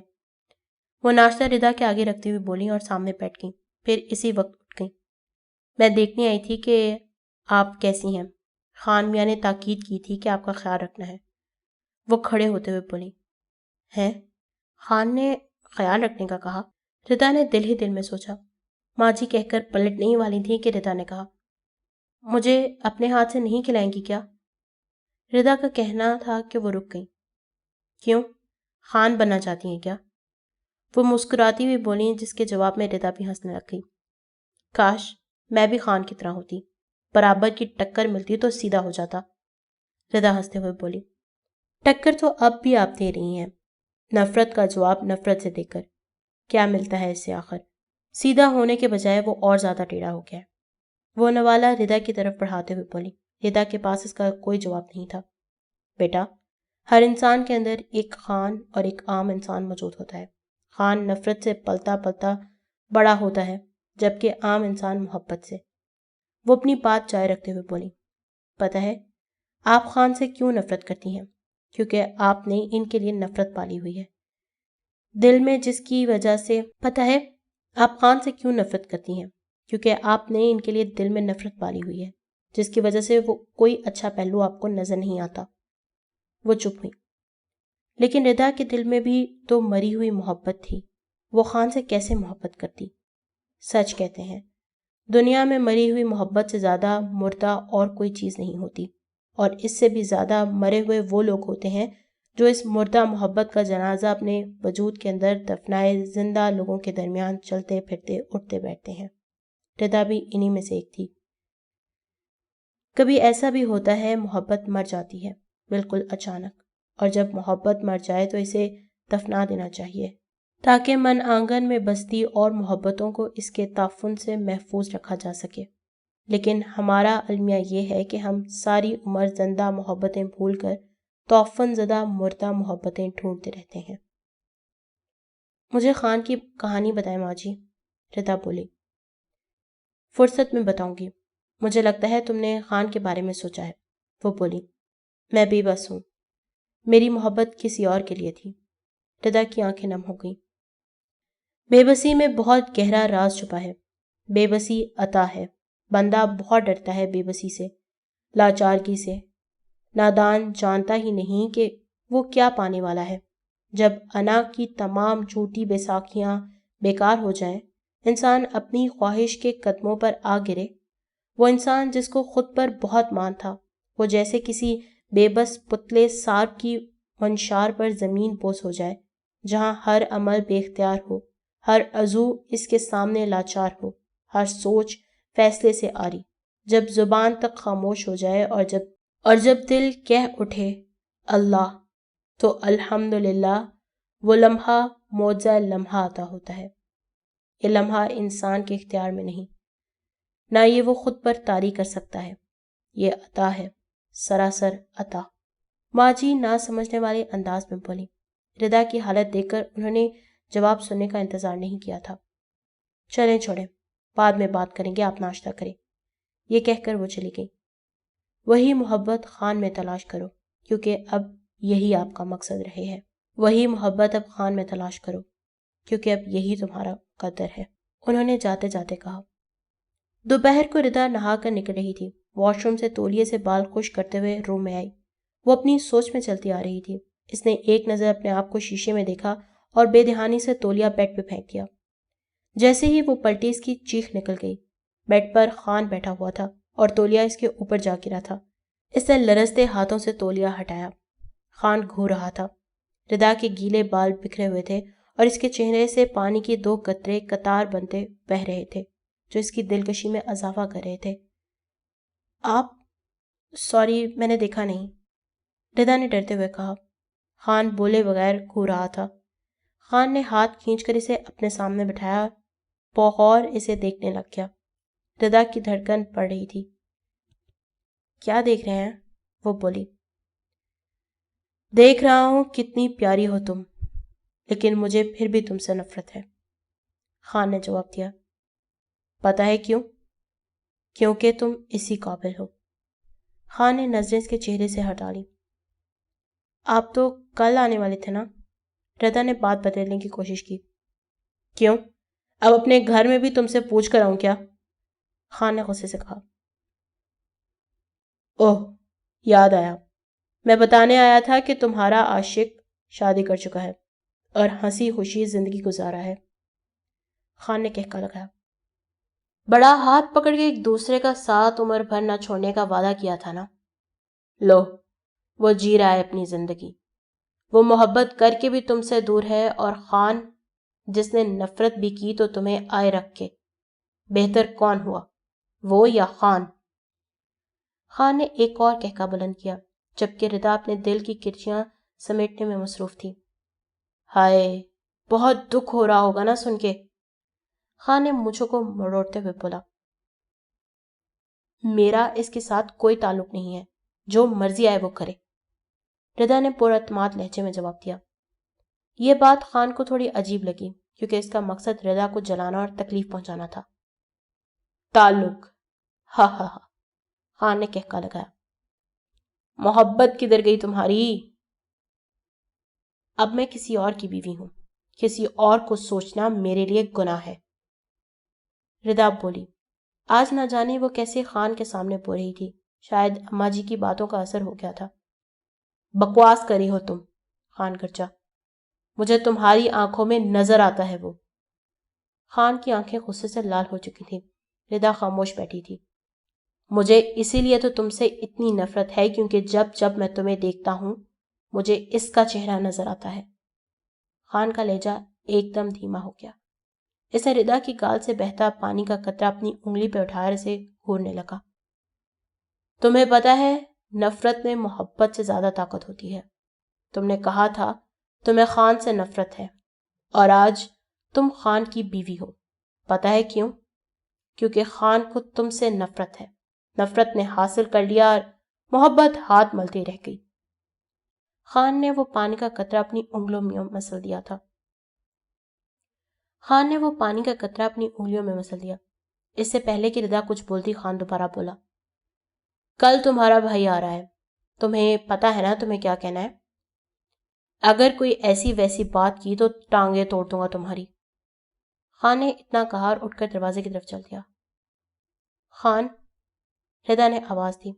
وہ ناشتہ ردا کے آگے رکھتے ہوئے بولی اور سامنے بیٹھ گئی، پھر اسی وقت اٹھ گئی۔ میں دیکھنے آئی تھی کہ آپ کیسی ہیں، خان میاں نے تاکید کی تھی کہ آپ کا خیال رکھنا ہے۔ وہ کھڑے ہوتے ہوئے بولی۔ ہیں؟ خان نے خیال رکھنے کا کہا؟ ردا نے دل ہی دل میں سوچا۔ ماں جی کہہ کر پلٹنے ہی والی تھی کہ ردا نے کہا، مجھے اپنے ہاتھ سے نہیں کھلائیں گی کیا؟ ردا کا کہنا تھا کہ وہ رک گئی۔ کیوں؟ خان بننا چاہتی ہیں کیا؟ وہ مسکراتی ہوئی بولی، جس کے جواب میں ردا بھی ہنسنے لگ گئی۔ کاش میں بھی خان کی طرح ہوتی، برابر کی ٹکر ملتی تو سیدھا ہو جاتا۔ ردا ہنستے ہوئے بولی، ٹکر تو اب بھی آپ دے رہی ہیں، نفرت کا جواب نفرت سے دے کر۔ کیا ملتا ہے اس سے آخر؟ سیدھا ہونے کے بجائے وہ اور زیادہ ٹیڑھا ہو گیا۔ وہ نوالا ردا کی طرف بڑھاتے ہوئے بولی۔ ردا کے پاس اس کا کوئی جواب نہیں تھا۔ بیٹا، ہر انسان کے اندر ایک خان اور ایک عام انسان موجود ہوتا ہے۔ خان نفرت سے پلتا پلتا بڑا ہوتا ہے، جبکہ عام انسان محبت سے۔ وہ اپنی بات جائے رکھتے ہوئے بولی، پتہ ہے آپ خان سے کیوں نفرت کرتی ہیں؟ کیونکہ آپ نے ان کے لیے نفرت پالی ہوئی ہے دل میں، جس کی وجہ سے پتہ ہے آپ خان سے کیوں نفرت کرتی ہیں؟ کیونکہ آپ نے ان کے لیے دل میں نفرت پالی ہوئی ہے، جس کی وجہ سے وہ کوئی اچھا پہلو آپ کو نظر نہیں آتا۔ وہ چپ ہوئی۔ لیکن ردا کے دل میں بھی تو مری ہوئی محبت تھی، وہ خان سے کیسے محبت کرتی؟ سچ کہتے ہیں دنیا میں مری ہوئی محبت سے زیادہ مردہ اور کوئی چیز نہیں ہوتی، اور اس سے بھی زیادہ مرے ہوئے وہ لوگ ہوتے ہیں جو اس مردہ محبت کا جنازہ اپنے وجود کے اندر دفنائے زندہ لوگوں کے درمیان چلتے پھرتے اٹھتے بیٹھتے ہیں۔ ردا بھی انہی میں سے ایک تھی۔ کبھی ایسا بھی ہوتا ہے محبت مر جاتی ہے بالکل اچانک، اور جب محبت مر جائے تو اسے دفنا دینا چاہیے تاکہ من آنگن میں بستی اور محبتوں کو اس کے تعفن سے محفوظ رکھا جا سکے۔ لیکن ہمارا المیہ یہ ہے کہ ہم ساری عمر زندہ محبتیں بھول کر تعفن زدہ مردہ محبتیں ڈھونڈتے رہتے ہیں۔ مجھے خان کی کہانی بتائیں ماں جی، ردا بولی۔ فرصت میں بتاؤں گی، مجھے لگتا ہے تم نے خان کے بارے میں سوچا ہے۔ وہ بولی، میں بے بس ہوں، میری محبت کسی اور کے لیے تھی۔ ردا کی آنکھیں نم ہو گئیں۔ بے بسی میں بہت گہرا راز چھپا ہے۔ بے بسی عطا ہے، بندہ بہت ڈرتا ہے بے بسی سے، لاچارگی سے۔ نادان جانتا ہی نہیں کہ وہ کیا پانے والا ہے۔ جب انا کی تمام جھوٹی بیساکھیاں بیکار ہو جائیں، انسان اپنی خواہش کے قدموں پر آ گرے، وہ انسان جس کو خود پر بہت مان تھا، وہ جیسے کسی بے بس پتلے سارپ کی منشار پر زمین بوس ہو جائے، جہاں ہر عمل بے اختیار ہو، ہر عضو اس کے سامنے لاچار ہو، ہر سوچ فیصلے سے عاری۔ جب زبان تک خاموش ہو جائے اور جب دل کہہ اٹھے اللہ، تو الحمدللہ وہ لمحہ معجزہ لمحہ عطا ہوتا ہے۔ یہ لمحہ انسان کے اختیار میں نہیں، نہ یہ وہ خود پر طاری کر سکتا ہے، یہ عطا ہے، سراسر عطا۔ ماں جی نہ سمجھنے والے انداز میں بولی۔ ردا کی حالت دیکھ کر انہوں نے جواب سننے کا انتظار نہیں کیا تھا۔ چلیں چھوڑیں، بعد میں بات کریں گے، آپ ناشتہ کریں، یہ کہہ کر وہ چلی گئی۔ وہی محبت خان میں تلاش کرو، کیونکہ اب یہی آپ کا مقصد رہے ہے۔ وہی محبت اب خان میں تلاش کرو، کیونکہ اب یہی تمہارا قدر ہے، انہوں نے جاتے جاتے کہا۔ دوپہر کو ردا نہا کر نکل رہی تھی، واش روم سے تولیے سے بال خشک کرتے ہوئے روم میں آئی۔ وہ اپنی سوچ میں چلتی آ رہی تھی۔ اس نے ایک نظر اپنے آپ کو شیشے میں دیکھا اور بے دہانی سے تولیا بیڈ پہ پھینک دیا۔ جیسے ہی وہ پلٹی اس کی چیخ نکل گئی۔ بیڈ پر خان بیٹھا ہوا تھا اور تولیا اس کے اوپر جا گرا تھا۔ اس نے لرزتے ہاتھوں سے تولیا ہٹایا۔ خان گھو رہا تھا۔ ردا کے گیلے بال بکھرے ہوئے تھے اور اس کے چہرے سے پانی کے 2 قطرے قطار بنتے بہہ رہے تھے جو اس کی دلکشی میں اضافہ کر رہے تھے۔ آپ؟ سوری، میں نے دیکھا نہیں، ردا نے ڈرتے ہوئے کہا۔ خان بولے بغیر گھو رہا تھا۔ خان نے ہاتھ کھینچ کر اسے اپنے سامنے بٹھایا، بغور اسے دیکھنے لگ گیا۔ ردا کی دھڑکن پڑ رہی تھی۔ کیا دیکھ رہے ہیں؟ وہ بولی۔ دیکھ رہا ہوں کتنی پیاری ہو تم، لیکن مجھے پھر بھی تم سے نفرت ہے، خان نے جواب دیا۔ پتہ ہے کیوں؟ کیونکہ تم اسی قابل ہو۔ خان نے نظریں اس کے چہرے سے ہٹا لی۔ آپ تو کل آنے والے تھے نا؟ ردا نے بات بدلنے کی کوشش کی۔ کیوں؟ اب اپنے گھر میں بھی تم سے پوچھ کر آؤں کیا؟ خان نے غصے سے کہا۔ اوہ، یاد آیا، میں بتانے آیا تھا کہ تمہارا عاشق شادی کر چکا ہے اور ہنسی خوشی زندگی گزارا ہے۔ خان نے کہکا لگایا۔ بڑا ہاتھ پکڑ کے ایک دوسرے کا ساتھ عمر بھر نہ چھوڑنے کا وعدہ کیا تھا نا؟ لو، وہ جی رہا ہے اپنی زندگی، وہ محبت کر کے بھی تم سے دور ہے، اور خان جس نے نفرت بھی کی تو تمہیں آئے رکھ کے۔ بہتر کون ہوا، وہ یا خان؟ خان نے ایک اور کہکا بلند کیا، جبکہ ردا اپنے دل کی کرچیاں سمیٹنے میں مصروف تھی۔ ہائے، بہت دکھ ہو رہا ہوگا نا سن کے؟ خان نے مونچھوں کو مروڑتے ہوئے بولا۔ میرا اس کے ساتھ کوئی تعلق نہیں ہے، جو مرضی آئے وہ کرے، ردا نے پر اعتماد لہجے میں جواب دیا۔ یہ بات خان کو تھوڑی عجیب لگی، کیونکہ اس کا مقصد ردا کو جلانا اور تکلیف پہنچانا تھا۔ تعلق، ہاں ہاں ہاں، خان نے کہکا لگایا۔ محبت کدھر گئی تمہاری؟ اب میں کسی اور کی بیوی ہوں، کسی اور کو سوچنا میرے لیے گناہ ہے، ردا بولی۔ آج نہ جانے وہ کیسے خان کے سامنے بول رہی تھی، شاید اماں جی کی باتوں کا اثر ہو گیا تھا۔ بکواس کری ہو تم، خان گرجا، مجھے تمہاری آنکھوں میں نظر آتا ہے وہ۔ خان کی آنکھیں غصے سے لال ہو چکی تھیں، ردا خاموش بیٹھی تھی۔ مجھے اسی لیے تو تم سے اتنی نفرت ہے، کیونکہ جب جب میں تمہیں دیکھتا ہوں مجھے اس کا چہرہ نظر آتا ہے۔ خان کا لہجہ ایک دم دھیما ہو گیا۔ اس نے ردا کی گال سے بہتا پانی کا قطرہ اپنی انگلی پہ اٹھائے اسے گھورنے لگا۔ تمہیں پتہ ہے، نفرت میں محبت سے زیادہ طاقت ہوتی ہے۔ تم نے کہا تھا تمہیں خان سے نفرت ہے، اور آج تم خان کی بیوی ہو۔ پتہ ہے کیوں؟ کیونکہ خان کو تم سے نفرت ہے۔ نفرت نے حاصل کر لیا اور محبت ہاتھ ملتی رہ گئی۔ خان نے وہ پانی کا قطرہ اپنی انگلیوں میں مسل دیا تھا۔ خان نے وہ پانی کا قطرہ اپنی انگلیوں میں مسل دیا۔ اس سے پہلے کہ ردا کچھ بولتی، خان دوبارہ بولا۔ کل تمہارا بھائی آ رہا ہے، تمہیں پتہ ہے نا تمہیں کیا کہنا ہے؟ اگر کوئی ایسی ویسی بات کی تو ٹانگیں توڑ دوں گا تمہاری۔ خان نے اتنا کہا اور اٹھ کر دروازے کی طرف چل دیا۔ خان، ردا نے آواز دی۔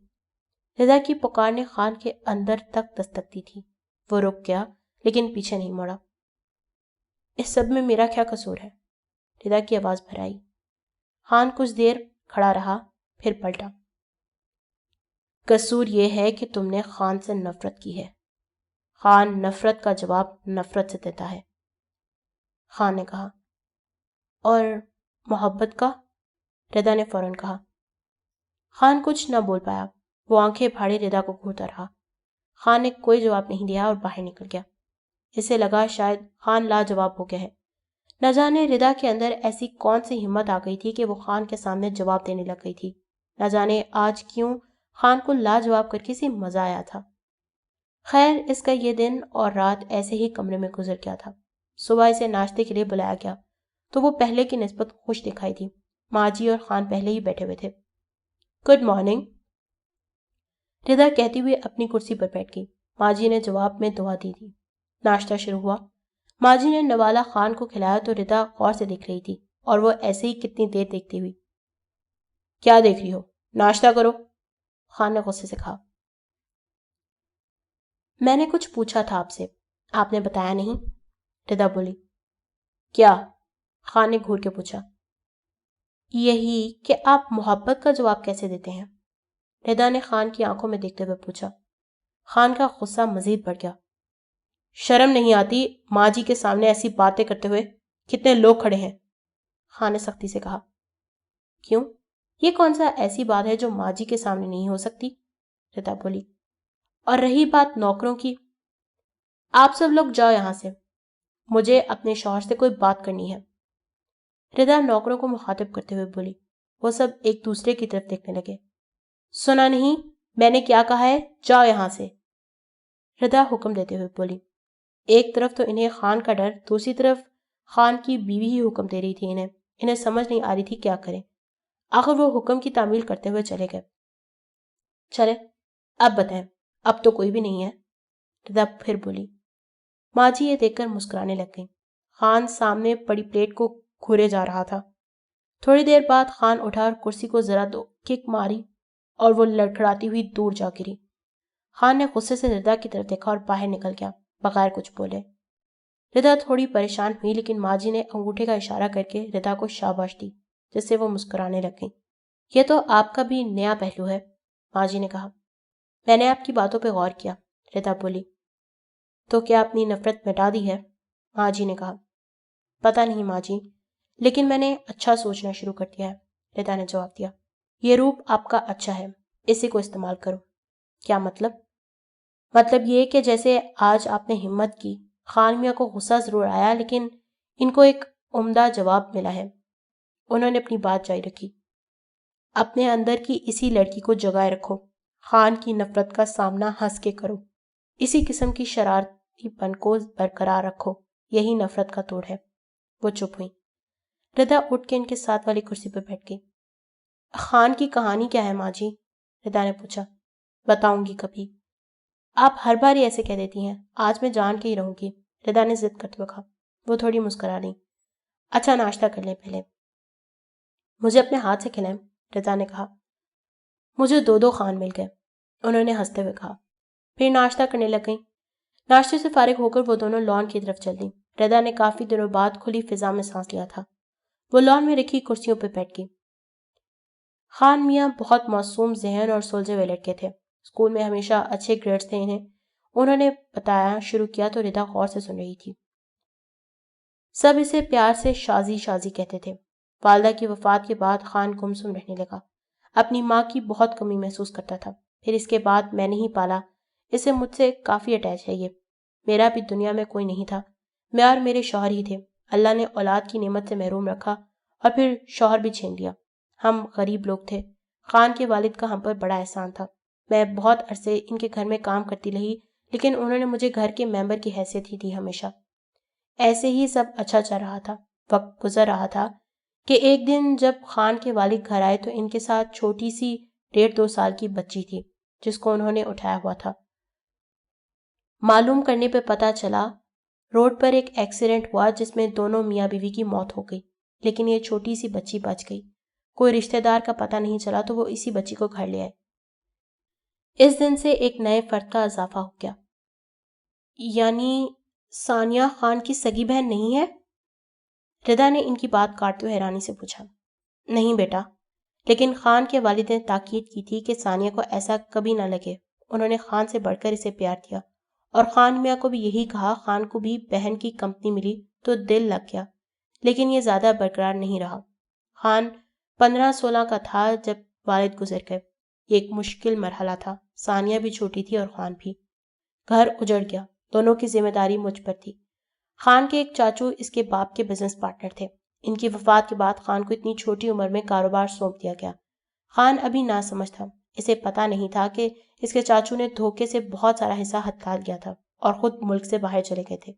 ردا کی پکار نے خان کے اندر تک دستک دی تھی۔ وہ رک گیا، لیکن پیچھے نہیں مڑا۔ اس سب میں میرا کیا قصور ہے؟ ردا کی آواز بھر آئی۔ خان کچھ دیر کھڑا رہا، پھر پلٹا۔ قصور یہ ہے کہ تم نے خان سے نفرت کی ہے۔ خان نفرت کا جواب نفرت سے دیتا ہے، خان نے کہا۔ اور محبت کا؟ ردا نے فوراً کہا۔ خان کچھ نہ بول پایا، وہ آنکھیں پھاڑے ردا کو گھورتا رہا۔ خان نے کوئی جواب نہیں دیا اور باہر نکل گیا۔ اسے لگا شاید خان لاجواب ہو گیا ہے۔ نہ جانے ردا کے اندر ایسی کون سی ہمت آ گئی تھی کہ وہ خان کے سامنے جواب دینے لگ گئی تھی۔ نہ جانے آج کیوں خان کو لاجواب کر کے سی مزہ آیا تھا۔ خیر، اس کا یہ دن اور رات ایسے ہی کمرے میں گزر گیا تھا۔ صبح اسے ناشتے کے لیے بلایا گیا تو وہ پہلے کی نسبت خوش دکھائی دی۔ ماں جی اور خان پہلے ہی بیٹھے ہوئے تھے۔ گڈ مارننگ، ردا کہتی ہوئی اپنی کرسی پر بیٹھ گئی۔ ماں جی نے جواب میں دعا دی تھی۔ ناشتہ شروع ہوا۔ ماں جی نے نوالا خان کو کھلایا تو ردا غور سے دیکھ رہی تھی، اور وہ ایسے ہی کتنی دیر دیکھتی ہوئی۔ کیا دیکھ رہی ہو؟ ناشتہ کرو، خان نے غصے سے کہا۔ میں نے کچھ پوچھا تھا آپ سے، آپ نے بتایا نہیں، ردا بولی۔ کیا؟ خان نے گھور کے پوچھا۔ یہی کہ آپ محبت کا جواب کیسے دیتے ہیں؟ ردا نے خان کی آنکھوں میں دیکھتے ہوئے پوچھا۔ خان کا غصہ مزید بڑھ گیا۔ شرم نہیں آتی ماں جی کے سامنے ایسی باتیں کرتے ہوئے؟ کتنے لوگ کھڑے ہیں، خان نے سختی سے کہا۔ کیوں؟ یہ کون سا ایسی بات ہے جو ماں جی کے سامنے نہیں ہو سکتی، ردا بولی۔ اور رہی بات نوکروں کی، آپ سب لوگ جاؤ یہاں سے، مجھے اپنے شوہر سے کوئی بات کرنی ہے، ردا نوکروں کو مخاطب کرتے ہوئے بولی۔ وہ سب ایک دوسرے کی طرف دیکھنے لگے۔ سنا نہیں، میں نے کیا کہا ہے؟ جاؤ یہاں سے، ردا حکم دیتے ہوئے بولی۔ ایک طرف تو انہیں خان کا ڈر، دوسری طرف خان کی بیوی ہی حکم دے رہی تھی انہیں سمجھ نہیں آ رہی تھی کیا کریں۔ آخر وہ حکم کی تعمیل کرتے ہوئے چلے گئے۔ چلے اب بتائیں، اب تو کوئی بھی نہیں ہے، ردا پھر بولی۔ ماں جی یہ دیکھ کر مسکرانے لگ گئی۔ خان سامنے پڑی پلیٹ کو گھورے جا رہا تھا۔ تھوڑی دیر بعد خان اٹھا اور کرسی کو ذرا دو کک ماری اور وہ لڑکھڑاتی ہوئی دور جا گری۔ خان نے غصے سے ردا کی طرف دیکھا اور باہر نکل گیا بغیر کچھ بولے۔ ردا تھوڑی پریشان ہوئی، لیکن ماں جی نے انگوٹھے کا اشارہ کر کے ردا کو شاباش دی، جس سے وہ مسکرانے لگ گئی۔ یہ تو آپ کا بھی نیا پہلو ہے، ماں جی نے کہا۔ میں نے آپ کی باتوں پہ غور کیا، ردا بولی۔ تو کیا اپنی نفرت مٹا دی ہے؟ ماں جی نے کہا۔ پتہ نہیں ماں جی، لیکن میں نے اچھا سوچنا شروع کر دیا ہے، ردا نے جواب دیا۔ یہ روپ آپ کا اچھا ہے، اسی کو استعمال کرو۔ کیا مطلب؟ مطلب یہ کہ جیسے آج آپ نے ہمت کی، خان میاں کو غصہ ضرور آیا لیکن ان کو ایک عمدہ جواب ملا ہے۔ انہوں نے اپنی بات جاری رکھی۔ اپنے اندر کی اسی لڑکی کو جگائے رکھو، خان کی نفرت کا سامنا ہنس کے کرو، اسی قسم کی شرارتی پن کو برقرار رکھو، یہی نفرت کا توڑ ہے۔ وہ چپ ہوئی۔ ردا اٹھ کے ان کے ساتھ والی کرسی پر بیٹھ گئی۔ خان کی کہانی کیا ہے ماں جی؟ ردا نے پوچھا۔ بتاؤں گی کبھی۔ آپ ہر بار ہی ایسے کہہ دیتی ہیں، آج میں جان کے ہی رہوں گی، ردا نے ضد کرتے ہوئے کہا۔ وہ تھوڑی مسکرا لی۔ اچھا ناشتہ کر لیں پہلے۔ مجھے اپنے ہاتھ سے کھلائیں، ردا نے کہا۔ مجھے دو خان مل گئے، انہوں نے ہنستے ہوئے کہا۔ پھر ناشتہ کرنے لگ گئیں۔ ناشتے سے فارغ ہو کر وہ دونوں لان کی طرف چل دیں۔ ردا نے کافی دنوں بعد کھلی فضا میں سانس لیا تھا۔ وہ لان میں رکھی کرسیوں پہ بیٹھ گئی۔ خان میاں بہت معصوم ذہن اور سلجھے ہوئے لڑکے تھے، اسکول میں ہمیشہ اچھے گریڈز تھے انہوں نے بتایا شروع کیا تو ردا غور سے سن رہی تھی۔ سب اسے پیار سے شازی شازی کہتے تھے۔ والدہ کی وفات کے بعد خان گمسم رہنے لگا، اپنی ماں کی بہت کمی محسوس کرتا تھا۔ پھر اس کے بعد میں نے ہی پالا، اسے مجھ سے کافی اٹیچ ہے یہ۔ میرا بھی دنیا میں کوئی نہیں تھا، میں اور میرے شوہر ہی تھے۔ اللہ نے اولاد کی نعمت سے محروم رکھا اور پھر شوہر بھی چھین لیا۔ ہم غریب لوگ تھے، خان کے والد کا ہم پر بڑا احسان تھا۔ میں بہت عرصے ان کے گھر میں کام کرتی رہی، لیکن انہوں نے مجھے گھر کے ممبر کی حیثیت ہی دی ہمیشہ۔ ایسے ہی سب اچھا چل رہا تھا، وقت گزر رہا تھا کہ ایک دن جب خان کے والد گھر آئے تو ان کے ساتھ چھوٹی سی 1.5-2 سال کی بچی تھی جس کو انہوں نے اٹھایا ہوا تھا۔ معلوم کرنے پہ پتہ چلا روڈ پر ایک ایکسیڈنٹ ہوا جس میں دونوں میاں بیوی کی موت ہو گئی، لیکن یہ چھوٹی سی بچی بچ گئی۔ کوئی رشتہ دار کا پتہ نہیں چلا تو وہ اسی بچی کو گھر لے آئے۔ اس دن سے ایک نئے فرد کا اضافہ ہو گیا۔ یعنی ثانیہ خان کی سگی بہن نہیں ہے؟ ردا نے ان کی بات کاٹتے ہوئے حیرانی سے پوچھا۔ نہیں بیٹا، لیکن خان کے والد نے تاکید کی تھی کہ ثانیہ کو ایسا کبھی نہ لگے۔ انہوں نے خان سے بڑھ کر اسے پیار دیا اور خان میاں کو بھی یہی کہا۔ خان کو بھی بہن کی کمپنی ملی تو دل لگ گیا، لیکن یہ زیادہ برقرار نہیں رہا۔ خان 15-16 کا تھا جب والد گزر گئے۔ یہ ایک مشکل مرحلہ تھا، ثانیہ بھی چھوٹی تھی اور خان بھی۔ گھر اجڑ گیا، دونوں کی ذمہ داری مجھ پر تھی۔ خان کے ایک چاچو اس کے باپ کے بزنس پارٹنر تھے۔ ان کی وفات کے بعد خان کو اتنی چھوٹی عمر میں کاروبار سونپ دیا گیا۔ خان ابھی ناسمجھ تھا، اسے پتہ نہیں تھا کہ اس کے چاچو نے دھوکے سے بہت سارا حصہ ہتھیار لیا تھا اور خود ملک سے باہر چلے گئے تھے۔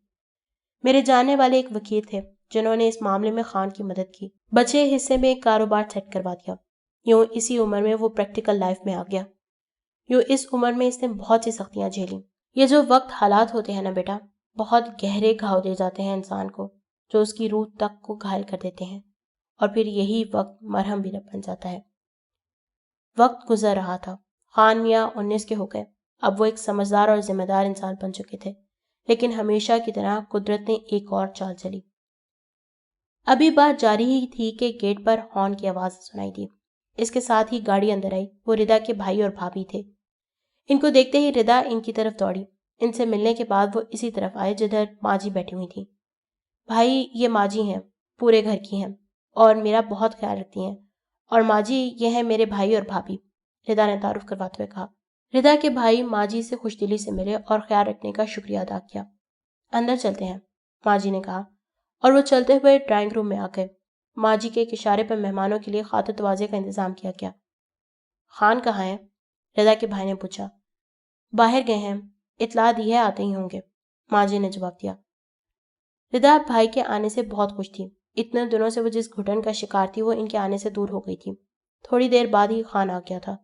میرے جاننے والے ایک وکیل تھے جنہوں نے اس معاملے میں خان کی مدد کی، بچے حصے میں ایک کاروبار سیٹ کروا دیا۔ یوں اسی عمر میں وہ پریکٹیکل لائف میں آ گیا۔ یوں اس عمر میں اس نے بہت سی سختیاں جھیلیں۔ یہ جو وقت حالات ہوتے ہیں نا بیٹا، بہت گہرے گھاؤ دے جاتے ہیں انسان کو، جو اس کی روح تک کو گھائل کر دیتے ہیں، اور پھر یہی وقت مرہم بھی بن جاتا ہے۔ وقت گزر رہا تھا۔ خان میاں 19 کے ہو گئے، اب وہ ایک سمجھدار اور ذمہ دار انسان بن چکے تھے، لیکن ہمیشہ کی طرح قدرت نے ایک اور چال چلی۔ ابھی بات جاری ہی تھی کہ گیٹ پر ہارن کی آواز سنائی دی۔ اس کے ساتھ ہی گاڑی اندر آئی۔ وہ ردا کے بھائی اور بھابھی تھے۔ ان کو دیکھتے ہی ردا ان کی طرف دوڑی۔ ان سے ملنے کے بعد وہ اسی طرف آئے جدھر ماں جی بیٹھی ہوئی تھیں۔ بھائی یہ ماں جی ہیں، پورے گھر کی ہیں اور میرا بہت خیال رکھتی ہیں، اور ماں جی یہ ہیں میرے بھائی اور بھابھی، ردا نے تعارف کرواتے ہوئے کہا۔ ردا کے بھائی ماں جی سے خوش دلی سے ملے اور خیال رکھنے کا شکریہ ادا کیا۔ اندر چلتے ہیں، ماں جی نے کہا، اور وہ چلتے ہوئے ڈرائنگ روم میں آ گئے۔ ماں جی کے ایک اشارے پر مہمانوں کے لیے خاطر تواضع کا انتظام کیا گیا۔ خان کہاں ہیں؟ رضا کے بھائی نے پوچھا۔ باہر گئے ہیں، اطلاع دی ہے آتے ہی ہوں گے، ماجد نے جواب دیا۔ رضا بھائی کے آنے سے بہت خوش تھی۔ اتنے دنوں سے وہ جس گھٹن کا شکار تھی وہ ان کے آنے سے دور ہو گئی تھی۔ تھوڑی دیر بعد ہی خان آ گیا تھا۔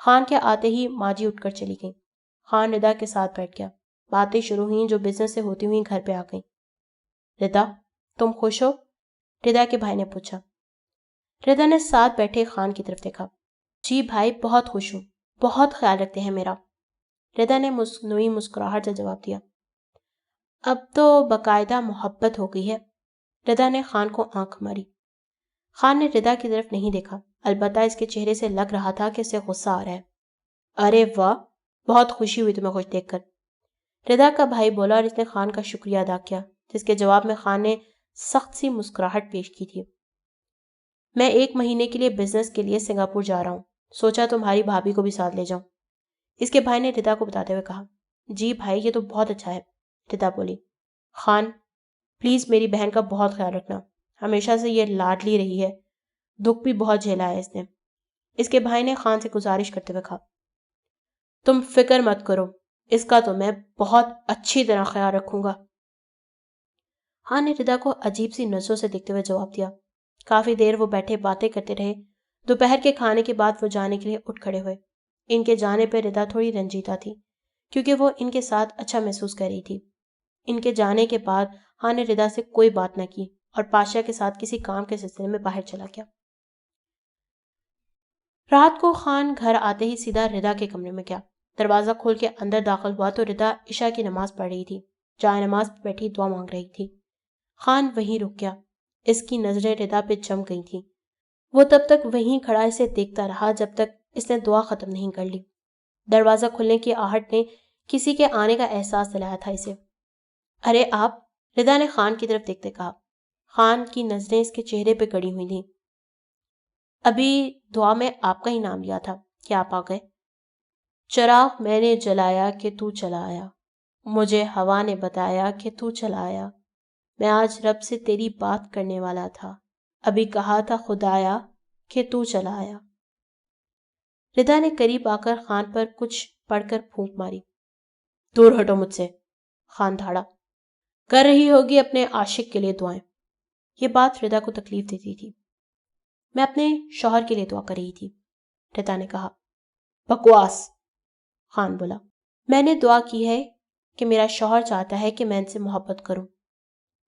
خان کے آتے ہی ماجی اٹھ کر چلی گئی۔ خان رضا کے ساتھ بیٹھ گیا۔ باتیں شروع ہوئیں جو بزنس سے ہوتی ہوئی گھر پہ آ گئیں۔ رضا، تم خوش ہو؟ رضا کے بھائی نے پوچھا۔ رضا نے ساتھ بیٹھے خان کی طرف دیکھا۔ جی بھائی، بہت خوش ہوں، بہت خیال رکھتے ہیں میرا، رضا نے مصنوعی مسکراہٹ سے جواب دیا۔ اب تو باقاعدہ محبت ہو گئی ہے، رضا نے خان کو آنکھ ماری۔ خان نے رضا کی طرف نہیں دیکھا، البتہ اس کے چہرے سے لگ رہا تھا کہ اسے غصہ آ رہا ہے۔ ارے واہ، بہت خوشی ہوئی تمہیں خوش دیکھ کر، رضا کا بھائی بولا اور اس نے خان کا شکریہ ادا کیا، جس کے جواب میں خان نے سخت سی مسکراہٹ پیش کی تھی۔ میں 1 مہینے کے لیے بزنس کے لیے سنگاپور جا رہا ہوں، سوچا تمہاری بھابھی کو بھی ساتھ لے جاؤں، اس کے بھائی نے رضا کو بتاتے ہوئے کہا۔ جی بھائی، یہ تو بہت اچھا ہے، رضا بولی۔ خان، پلیز میری بہن کا بہت خیال رکھنا، ہمیشہ سے یہ لاڈلی رہی ہے، دکھ بھی بہت جھیلا ہے اس نے، اس کے بھائی نے خان سے گزارش کرتے ہوئے کہا۔ تم فکر مت کرو، اس کا تو میں بہت اچھی طرح خیال رکھوں گا، خان نے رضا کو عجیب سی نظروں سے دیکھتے ہوئے جواب دیا۔ کافی دیر وہ بیٹھے باتیں کرتے رہے۔ دوپہر کے کھانے کے بعد وہ جانے کے لیے اٹھ کھڑے ہوئے۔ ان کے جانے پہ رضا تھوڑی رنجیدہ تھی، کیونکہ وہ ان کے ساتھ اچھا محسوس کر رہی تھی۔ ان کے جانے کے بعد خان نے رضا سے کوئی بات نہ کی اور پاشا کے ساتھ کسی کام کے سلسلے میں باہر چلا گیا۔ رات کو خان گھر آتے ہی سیدھا رضا کے کمرے میں گیا۔ دروازہ کھول کے اندر داخل ہوا تو رضا عشاء کی نماز پڑھ رہی تھی، جائے نماز پہ بیٹھی دعا مانگ رہی تھی۔ خان وہیں رک گیا۔ اس کی نظریں رضا پہ جم گئی تھیں۔ وہ تب تک وہیں کھڑا اسے دیکھتا رہا جب تک اس نے دعا ختم نہیں کر لی۔ دروازہ کھلنے کی آہٹ نے کسی کے آنے کا احساس دلایا تھا اسے۔ ارے آپ، رضا نے خان کی طرف دیکھتے کہا۔ خان کی نظریں اس کے چہرے پہ گڑی ہوئی تھیں۔ ابھی دعا میں آپ کا ہی نام لیا تھا کہ آپ آ گئے۔ چراغ میں نے جلایا کہ تو چلا آیا، مجھے ہوا نے بتایا کہ تو چلا آیا، میں آج رب سے تیری بات کرنے والا تھا، ابھی کہا تھا خدایا کہ تو چلا آیا۔ رضا نے قریب آ کر خان پر کچھ پڑھ کر پھونک ماری۔ دور ہٹو مجھ سے، خان دھاڑا۔ کر رہی ہوگی اپنے عاشق کے لیے دعائیں۔ یہ بات رضا کو تکلیف دیتی تھی۔ میں اپنے شوہر کے لیے دعا کر رہی تھی، رضا نے کہا۔ بکواس، خان بولا۔ میں نے دعا کی ہے کہ میرا شوہر چاہتا ہے کہ میں ان سے محبت کروں،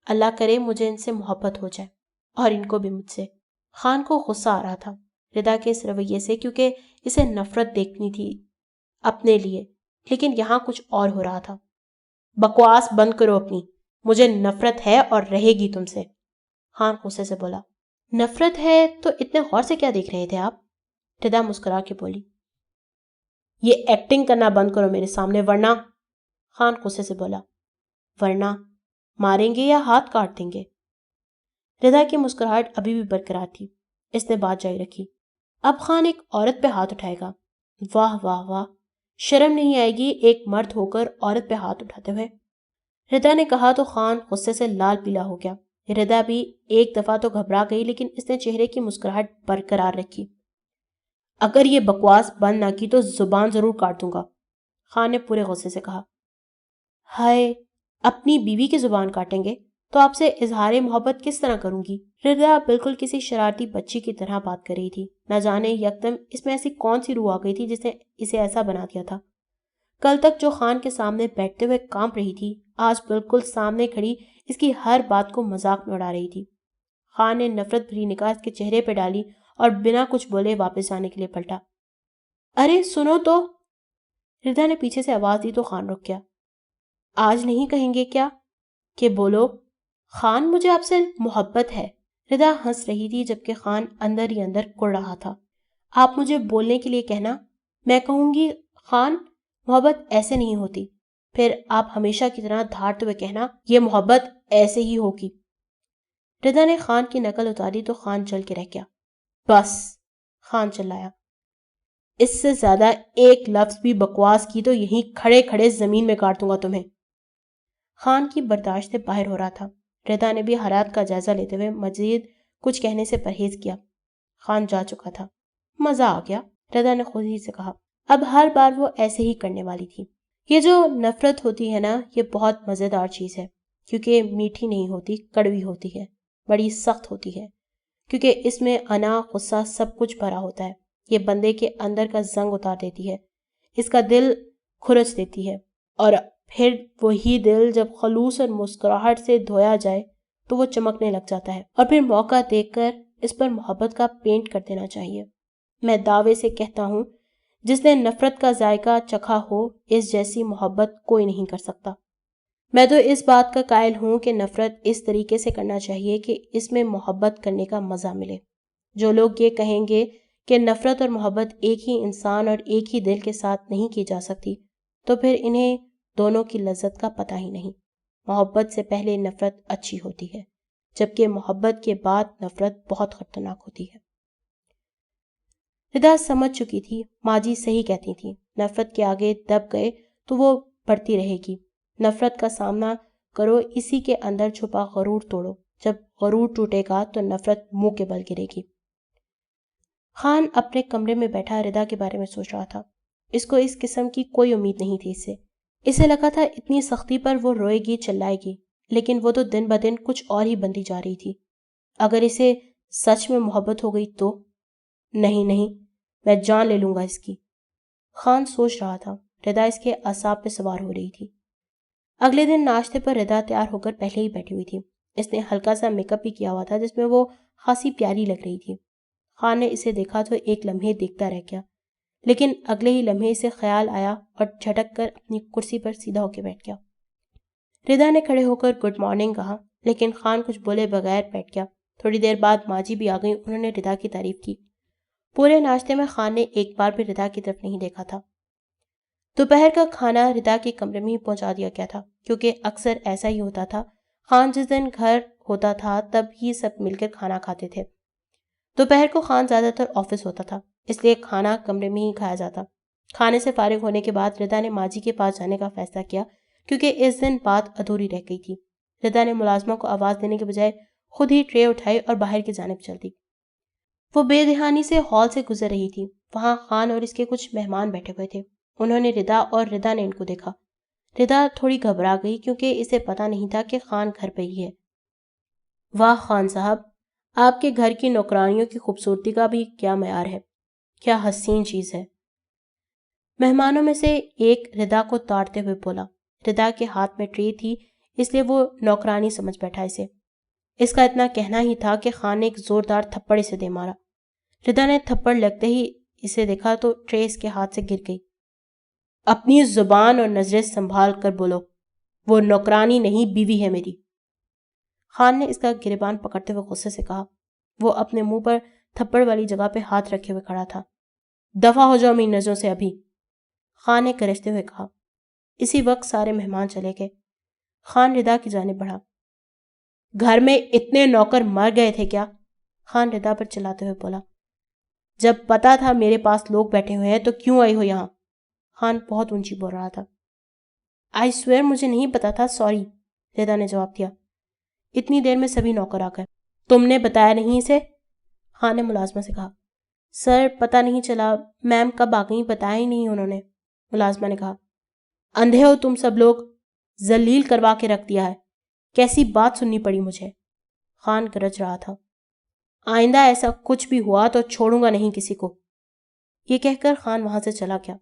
اللہ کرے مجھے ان سے محبت ہو جائے اور ان کو بھی مجھ سے۔ خان کو غصہ آ رہا تھا رضا کے اس رویے سے، کیونکہ اسے نفرت دیکھنی تھی اپنے لیے، لیکن یہاں کچھ اور ہو رہا تھا۔ بکواس بند کرو اپنی، مجھے نفرت ہے اور رہے گی تم سے، خان غصے سے بولا۔ نفرت ہے تو اتنے غور سے کیا دیکھ رہے تھے آپ؟ رضا مسکرا کے بولی۔ یہ ایکٹنگ کرنا بند کرو میرے سامنے ورنہ، خان غصے سے بولا۔ ورنہ ماریں گے یا ہاتھ کاٹ دیں گے؟ رضا کی مسکراہٹ ابھی بھی برقرار تھی۔ اس نے بات جاری رکھی۔ اب خان ایک عورت پہ ہاتھ اٹھائے گا؟ واہ واہ واہ، شرم نہیں آئے گی ایک مرد ہو کر عورت پہ ہاتھ اٹھاتے ہوئے؟ رضا نے کہا تو خان غصے سے لال پیلا ہو گیا۔ رضا بھی ایک دفعہ تو گھبرا گئی، لیکن اس نے چہرے کی مسکراہٹ برقرار رکھی۔ اگر یہ بکواس بند نہ کی تو زبان ضرور کاٹ دوں گا، خان نے پورے غصے سے کہا۔ ہائے، اپنی بیوی کی زبان کاٹیں گے تو آپ سے اظہار محبت کس طرح کروں گی؟ رضا بالکل کسی شرارتی بچی کی طرح بات کر رہی تھی۔ نہ جانے یکدم اس میں ایسی کون سی روح آ گئی تھی جس نے اسے ایسا بنا دیا تھا۔ کل تک جو خان کے سامنے بیٹھتے ہوئے کانپ رہی تھی، آج بالکل سامنے کھڑی اس کی ہر بات کو مذاق میں اڑا رہی تھی۔ خان نے نفرت بھری نگاہ اس کے چہرے پہ ڈالی اور بنا کچھ بولے واپس جانے کے لیے پلٹا۔ ارے سنو تو، رضا نے پیچھے سے آواز دی تو خان رک گیا۔ آج نہیں کہیں گے کیا کہ بولو خان مجھے آپ سے محبت ہے؟ رضا ہنس رہی تھی جبکہ خان اندر ہی اندر کڑ رہا تھا۔ آپ مجھے بولنے کے لیے کہنا، میں کہوں گی خان محبت ایسے نہیں ہوتی، پھر آپ ہمیشہ کی طرح دھاڑتے ہوئے کہنا یہ محبت ایسے ہی ہوگی۔ رضا نے خان کی نقل اتاری تو خان جل کے رہ گیا۔ بس، خان چلایا، اس سے زیادہ ایک لفظ بھی بکواس کی تو یہیں کھڑے کھڑے زمین میں کاٹ دوں گا تمہیں۔ خان کی برداشت سے باہر ہو رہا تھا۔ رضا نے بھی حالات کا جائزہ لیتے ہوئے مزید کچھ کہنے سے پرہیز کیا۔ خان جا چکا تھا۔ مزہ آ گیا، رضا نے خود ہی سے کہا۔ اب ہر بار وہ ایسے ہی کرنے والی تھی۔ یہ جو نفرت ہوتی ہے نا، یہ بہت مزیدار چیز ہے، کیونکہ میٹھی نہیں ہوتی، کڑوی ہوتی ہے، بڑی سخت ہوتی ہے، کیونکہ اس میں انا، غصہ سب کچھ بھرا ہوتا ہے۔ یہ بندے کے اندر کا زنگ اتار دیتی ہے، اس کا دل کھرچ دیتی ہے، اور پھر وہی دل جب خلوص اور مسکراہٹ سے دھویا جائے تو وہ چمکنے لگ جاتا ہے، اور پھر موقع دیکھ کر اس پر محبت کا پینٹ کر دینا چاہیے۔ میں دعوے سے کہتا ہوں، جس نے نفرت کا ذائقہ چکھا ہو، اس جیسی محبت کوئی نہیں کر سکتا۔ میں تو اس بات کا قائل ہوں کہ نفرت اس طریقے سے کرنا چاہیے کہ اس میں محبت کرنے کا مزہ ملے۔ جو لوگ یہ کہیں گے کہ نفرت اور محبت ایک ہی انسان اور ایک ہی دل کے ساتھ نہیں کی جا سکتی، تو پھر انہیں دونوں کی لذت کا پتہ ہی نہیں۔ محبت سے پہلے نفرت اچھی ہوتی ہے، جبکہ محبت کے بعد نفرت بہت خطرناک ہوتی ہے۔ ردا سمجھ چکی تھی، ماں جی صحیح کہتی تھی، نفرت کے آگے دب گئے تو وہ بڑھتی رہے گی۔ نفرت کا سامنا کرو، اسی کے اندر چھپا غرور توڑو، جب غرور ٹوٹے گا تو نفرت منہ کے بل گرے گی۔ خان اپنے کمرے میں بیٹھا ردا کے بارے میں سوچ رہا تھا۔ اس کو اس قسم کی کوئی امید نہیں تھی اسے لگا تھا اتنی سختی پر وہ روئے گی، چلائے گی، لیکن وہ تو دن بدن کچھ اور ہی بنتی جا رہی تھی۔ اگر اسے سچ میں محبت ہو گئی تو؟ نہیں، میں جان لے لوں گا اس کی۔ خان سوچ رہا تھا، ردا اس کے اعصاب پہ سوار ہو رہی تھی۔ اگلے دن ناشتے پر ردا تیار ہو کر پہلے ہی بیٹھی ہوئی تھی۔ اس نے ہلکا سا میک اپ بھی کیا ہوا تھا، جس میں وہ خاصی پیاری لگ رہی تھی۔ خان نے اسے دیکھا تو ایک لمحے دیکھتا رہ گیا، لیکن اگلے ہی لمحے اسے خیال آیا اور جھٹک کر اپنی کرسی پر سیدھا ہو کے بیٹھ گیا۔ ردا نے کھڑے ہو کر گڈ مارننگ کہا، لیکن خان کچھ بولے بغیر بیٹھ گیا۔ تھوڑی دیر بعد ماں جی بھی آ گئی، انہوں نے ردا کی تعریف کی۔ پورے ناشتے میں خان نے ایک بار بھی ردا کی طرف نہیں دیکھا تھا۔ دوپہر کا کھانا ردا کے کمرے میں ہی پہنچا دیا گیا تھا، کیونکہ اکثر ایسا ہی ہوتا تھا۔ خان جس دن گھر ہوتا تھا تب ہی سب مل کر کھانا کھاتے تھے۔ دوپہر کو خان زیادہ تر آفس ہوتا تھا، اس لیے کھانا کمرے میں ہی کھایا جاتا۔ کھانے سے فارغ ہونے کے بعد ردا نے ماں جی کے پاس جانے کا فیصلہ کیا، کیونکہ اس دن بات ادھوری رہ گئی تھی۔ ردا نے ملازمہ کو آواز دینے کے بجائے خود ہی ٹرے اٹھائی اور باہر کی جانب چل دی۔ وہ بے دھیانی سے ہال سے گزر رہی تھی۔ وہاں خان اور اس کے کچھ مہمان بیٹھے ہوئے تھے۔ انہوں نے ردا اور ردا نے ان کو دیکھا۔ ردا تھوڑی گھبرا گئی، کیونکہ اسے پتا نہیں تھا کہ خان گھر پہ ہی ہے۔ واہ خان صاحب، آپ کے گھر کی نوکرانیوں کی خوبصورتی کا بھی کیا معیار ہے، کیا حسین چیز ہے۔ مہمانوں میں سے ایک ردا کو تاڑتے ہوئے بولا۔ ردا کے ہاتھ میں ٹرے تھی، اس لیے وہ نوکرانی سمجھ بیٹھا اسے۔ اس کا اتنا کہنا ہی تھا کہ خان نے ایک زوردار تھپڑ اسے دے مارا۔ ردا نے تھپڑ لگتے ہی اسے دیکھا تو ٹرے اس کے ہاتھ سے گر گئی۔ اپنی زبان اور نظریں سنبھال کر بولو، وہ نوکرانی نہیں، بیوی ہے میری۔ خان نے اس کا گریبان پکڑتے ہوئے غصے سے کہا۔ وہ اپنے منہ پر تھپڑ والی جگہ پہ ہاتھ رکھے ہوئے کھڑا تھا۔ دفع ہو جاؤ میری نظروں سے ابھی، خان نے گرجتے ہوئے کہا۔ اسی وقت سارے مہمان چلے گئے۔ خان ردا کی جانب بڑھا۔ گھر میں اتنے نوکر مر گئے تھے کیا؟ خان ردا پر چلاتے ہوئے بولا۔ جب پتا تھا میرے پاس لوگ بیٹھے ہوئے ہیں تو کیوں آئی ہو یہاں؟ خان بہت اونچی بول رہا تھا۔ آئی سویر مجھے نہیں پتا تھا، سوری، ردا نے جواب دیا۔ اتنی دیر میں سبھی نوکر آ گئے۔ تم نے بتایا نہیں اسے؟ خان نے ملازمہ سے کہا۔ سر پتا نہیں چلا، میم کب آ گئیں بتایا ہی نہیں انہوں نے، ملازمہ نے کہا۔ اندھے ہو تم سب لوگ، ذلیل کروا کے رکھ دیا ہے، کیسی بات سننی پڑی مجھے، خان گرج رہا تھا۔ آئندہ ایسا کچھ بھی ہوا تو چھوڑوں گا نہیں کسی کو۔ یہ کہہ کر خان وہاں سے چلا گیا۔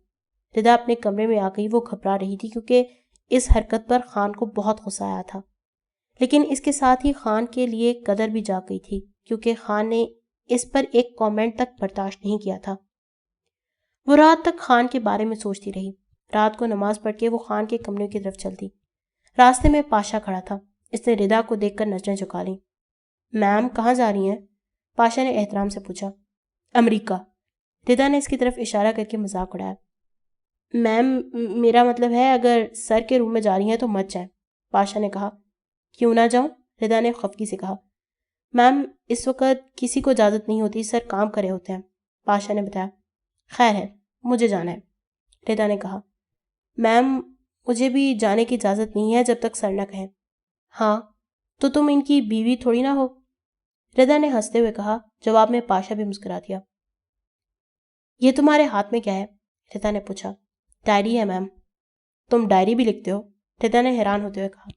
ردا اپنے کمرے میں آ گئی۔ وہ گھبرا رہی تھی، کیونکہ اس حرکت پر خان کو بہت غصہ آیا تھا، لیکن اس کے ساتھ ہی خان کے لیے قدر بھی جاگ گئی تھی، کیونکہ خان نے اس پر ایک کامنٹ تک برداشت نہیں کیا تھا۔ وہ رات تک خان کے بارے میں سوچتی رہی۔ رات کو نماز پڑھ کے وہ خان کے کمرے کی طرف چلتی۔ راستے میں پاشا کھڑا تھا۔ اس نے ردا کو دیکھ کر نظریں جھکا لیں۔ میم کہاں جا رہی ہیں؟ پاشا نے احترام سے پوچھا۔ امریکہ، ردا نے اس کی طرف اشارہ کر کے مذاق اڑایا۔ میم میرا مطلب ہے اگر سر کے روم میں جا رہی ہیں تو مت جائیں، پاشا نے کہا۔ کیوں نہ جاؤں؟ ردا نے خفگی سے کہا۔ میم اس وقت کسی کو اجازت نہیں ہوتی، سر کام کرے ہوتے ہیں، پاشا نے بتایا۔ خیر ہے، مجھے جانا ہے، ردا نے کہا۔ میم مجھے بھی جانے کی اجازت نہیں ہے جب تک سر نہ کہیں۔ ہاں تو تم ان کی بیوی تھوڑی نہ ہو، ردا نے ہنستے ہوئے کہا۔ جواب میں پاشا بھی مسکرا دیا۔ یہ تمہارے ہاتھ میں کیا ہے؟ ردا نے پوچھا۔ ڈائری ہے میم۔ تم ڈائری بھی لکھتے ہو؟ ردا نے حیران ہوتے ہوئے کہا۔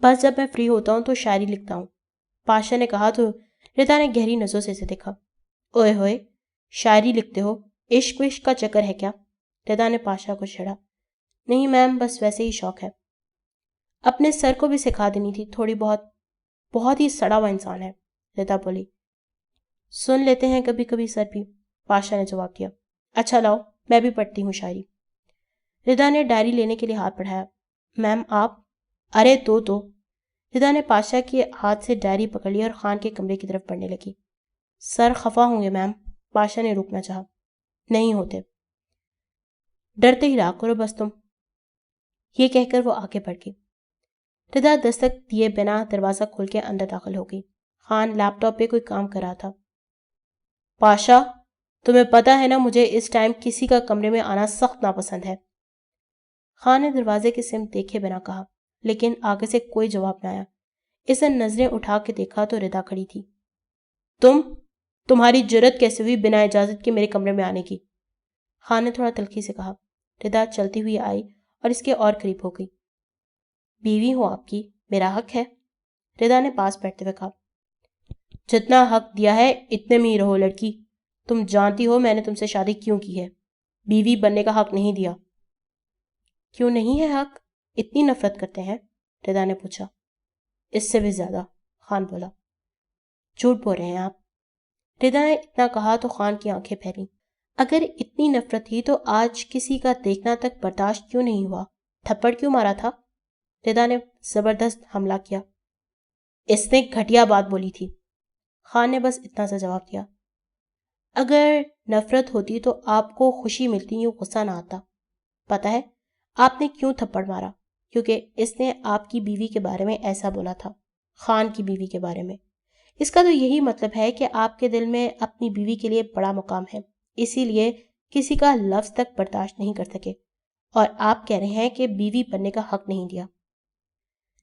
بس جب میں فری ہوتا ہوں تو شاعری لکھتا ہوں، پاشا نے کہا تو ردا نے گہری نظروں سے اسے دیکھا۔ اوئے ہوئے، شاعری لکھتے ہو؟ عشق وشق کا چکر ہے کیا؟ ردا نے پاشا کو چھیڑا۔ نہیں میم، بس ویسے ہی شوق ہے۔ اپنے سر کو بھی سکھا دینی تھی تھوڑی بہت، بہت ہی سڑا ہوا انسان ہے، ردا بولی۔ سن لیتے ہیں کبھی کبھی سر بھی، پاشا نے جواب دیا۔ اچھا لاؤ، میں بھی پڑھتی ہوں شاعری۔ ردا نے ڈائری لینے کے لیے ہاتھ بڑھایا۔ میم آپ؟ ارے تو ردا نے پاشا کے ہاتھ سے ڈائری پکڑ لی اور خان کے کمرے کی طرف بڑھنے لگی۔ سر خفا ہوں گے میم، پاشا نے روکنا چاہا۔ نہیں ہوتے، ڈرتے ہی رہا کرو بس تم، یہ کہہ کر وہ آگے بڑھ گئی۔ ردا دستک دیے بنا دروازہ کھول کے اندر داخل ہو گئی۔ خان لیپ ٹاپ پہ کوئی کام کر رہا تھا۔ پاشا، تمہیں پتا ہے نا مجھے اس ٹائم کسی کا کمرے میں آنا سخت ناپسند ہے۔ خان نے دروازے کی سمت دیکھے بنا کہا، لیکن آگے سے کوئی جواب نہ آیا۔ اس نے نظریں اٹھا کے دیکھا تو ردا کھڑی تھی۔ تمہاری جرت کیسے ہوئی بنا اجازت کے میرے کمرے میں آنے کی؟ خان نے تھوڑا تلخی سے کہا۔ ردا چلتی ہوئی آئی اور اس کے اور قریب ہو گئی۔ بیوی ہوں آپ کی، میرا حق ہے، ردا نے پاس بیٹھتے ہوئے کہا۔ جتنا حق دیا ہے اتنے میں ہی رہو لڑکی، تم جانتی ہو میں نے تم سے شادی کیوں کی ہے، بیوی بننے کا حق نہیں دیا۔ کیوں نہیں ہے حق؟ اتنی نفرت کرتے ہیں؟ ردا نے پوچھا۔ اس سے بھی زیادہ، خان بولا۔ جھوٹ بول رہے ہیں آپ۔ ردا نے اتنا کہا تو خان کی آنکھیں پھیلیں۔ اگر اتنی نفرت تھی تو آج کسی کا دیکھنا تک برداشت کیوں نہیں ہوا؟ تھپڑ کیوں مارا تھا؟ ردا نے زبردست حملہ کیا۔ اس نے گھٹیا بات بولی تھی۔ خان نے بس اتنا سا جواب دیا۔ اگر نفرت ہوتی تو آپ کو خوشی ملتی، یوں غصہ نہ آتا۔ پتہ ہے آپ نے کیوں تھپڑ مارا؟ کیونکہ اس نے آپ کی بیوی کے بارے میں ایسا بولا تھا، خان کی بیوی کے بارے میں۔ اس کا تو یہی مطلب ہے کہ آپ کے دل میں اپنی بیوی کے لیے بڑا مقام ہے، اسی لیے کسی کا لفظ تک برداشت نہیں کر سکے، اور آپ کہہ رہے ہیں کہ بیوی بننے کا حق نہیں دیا۔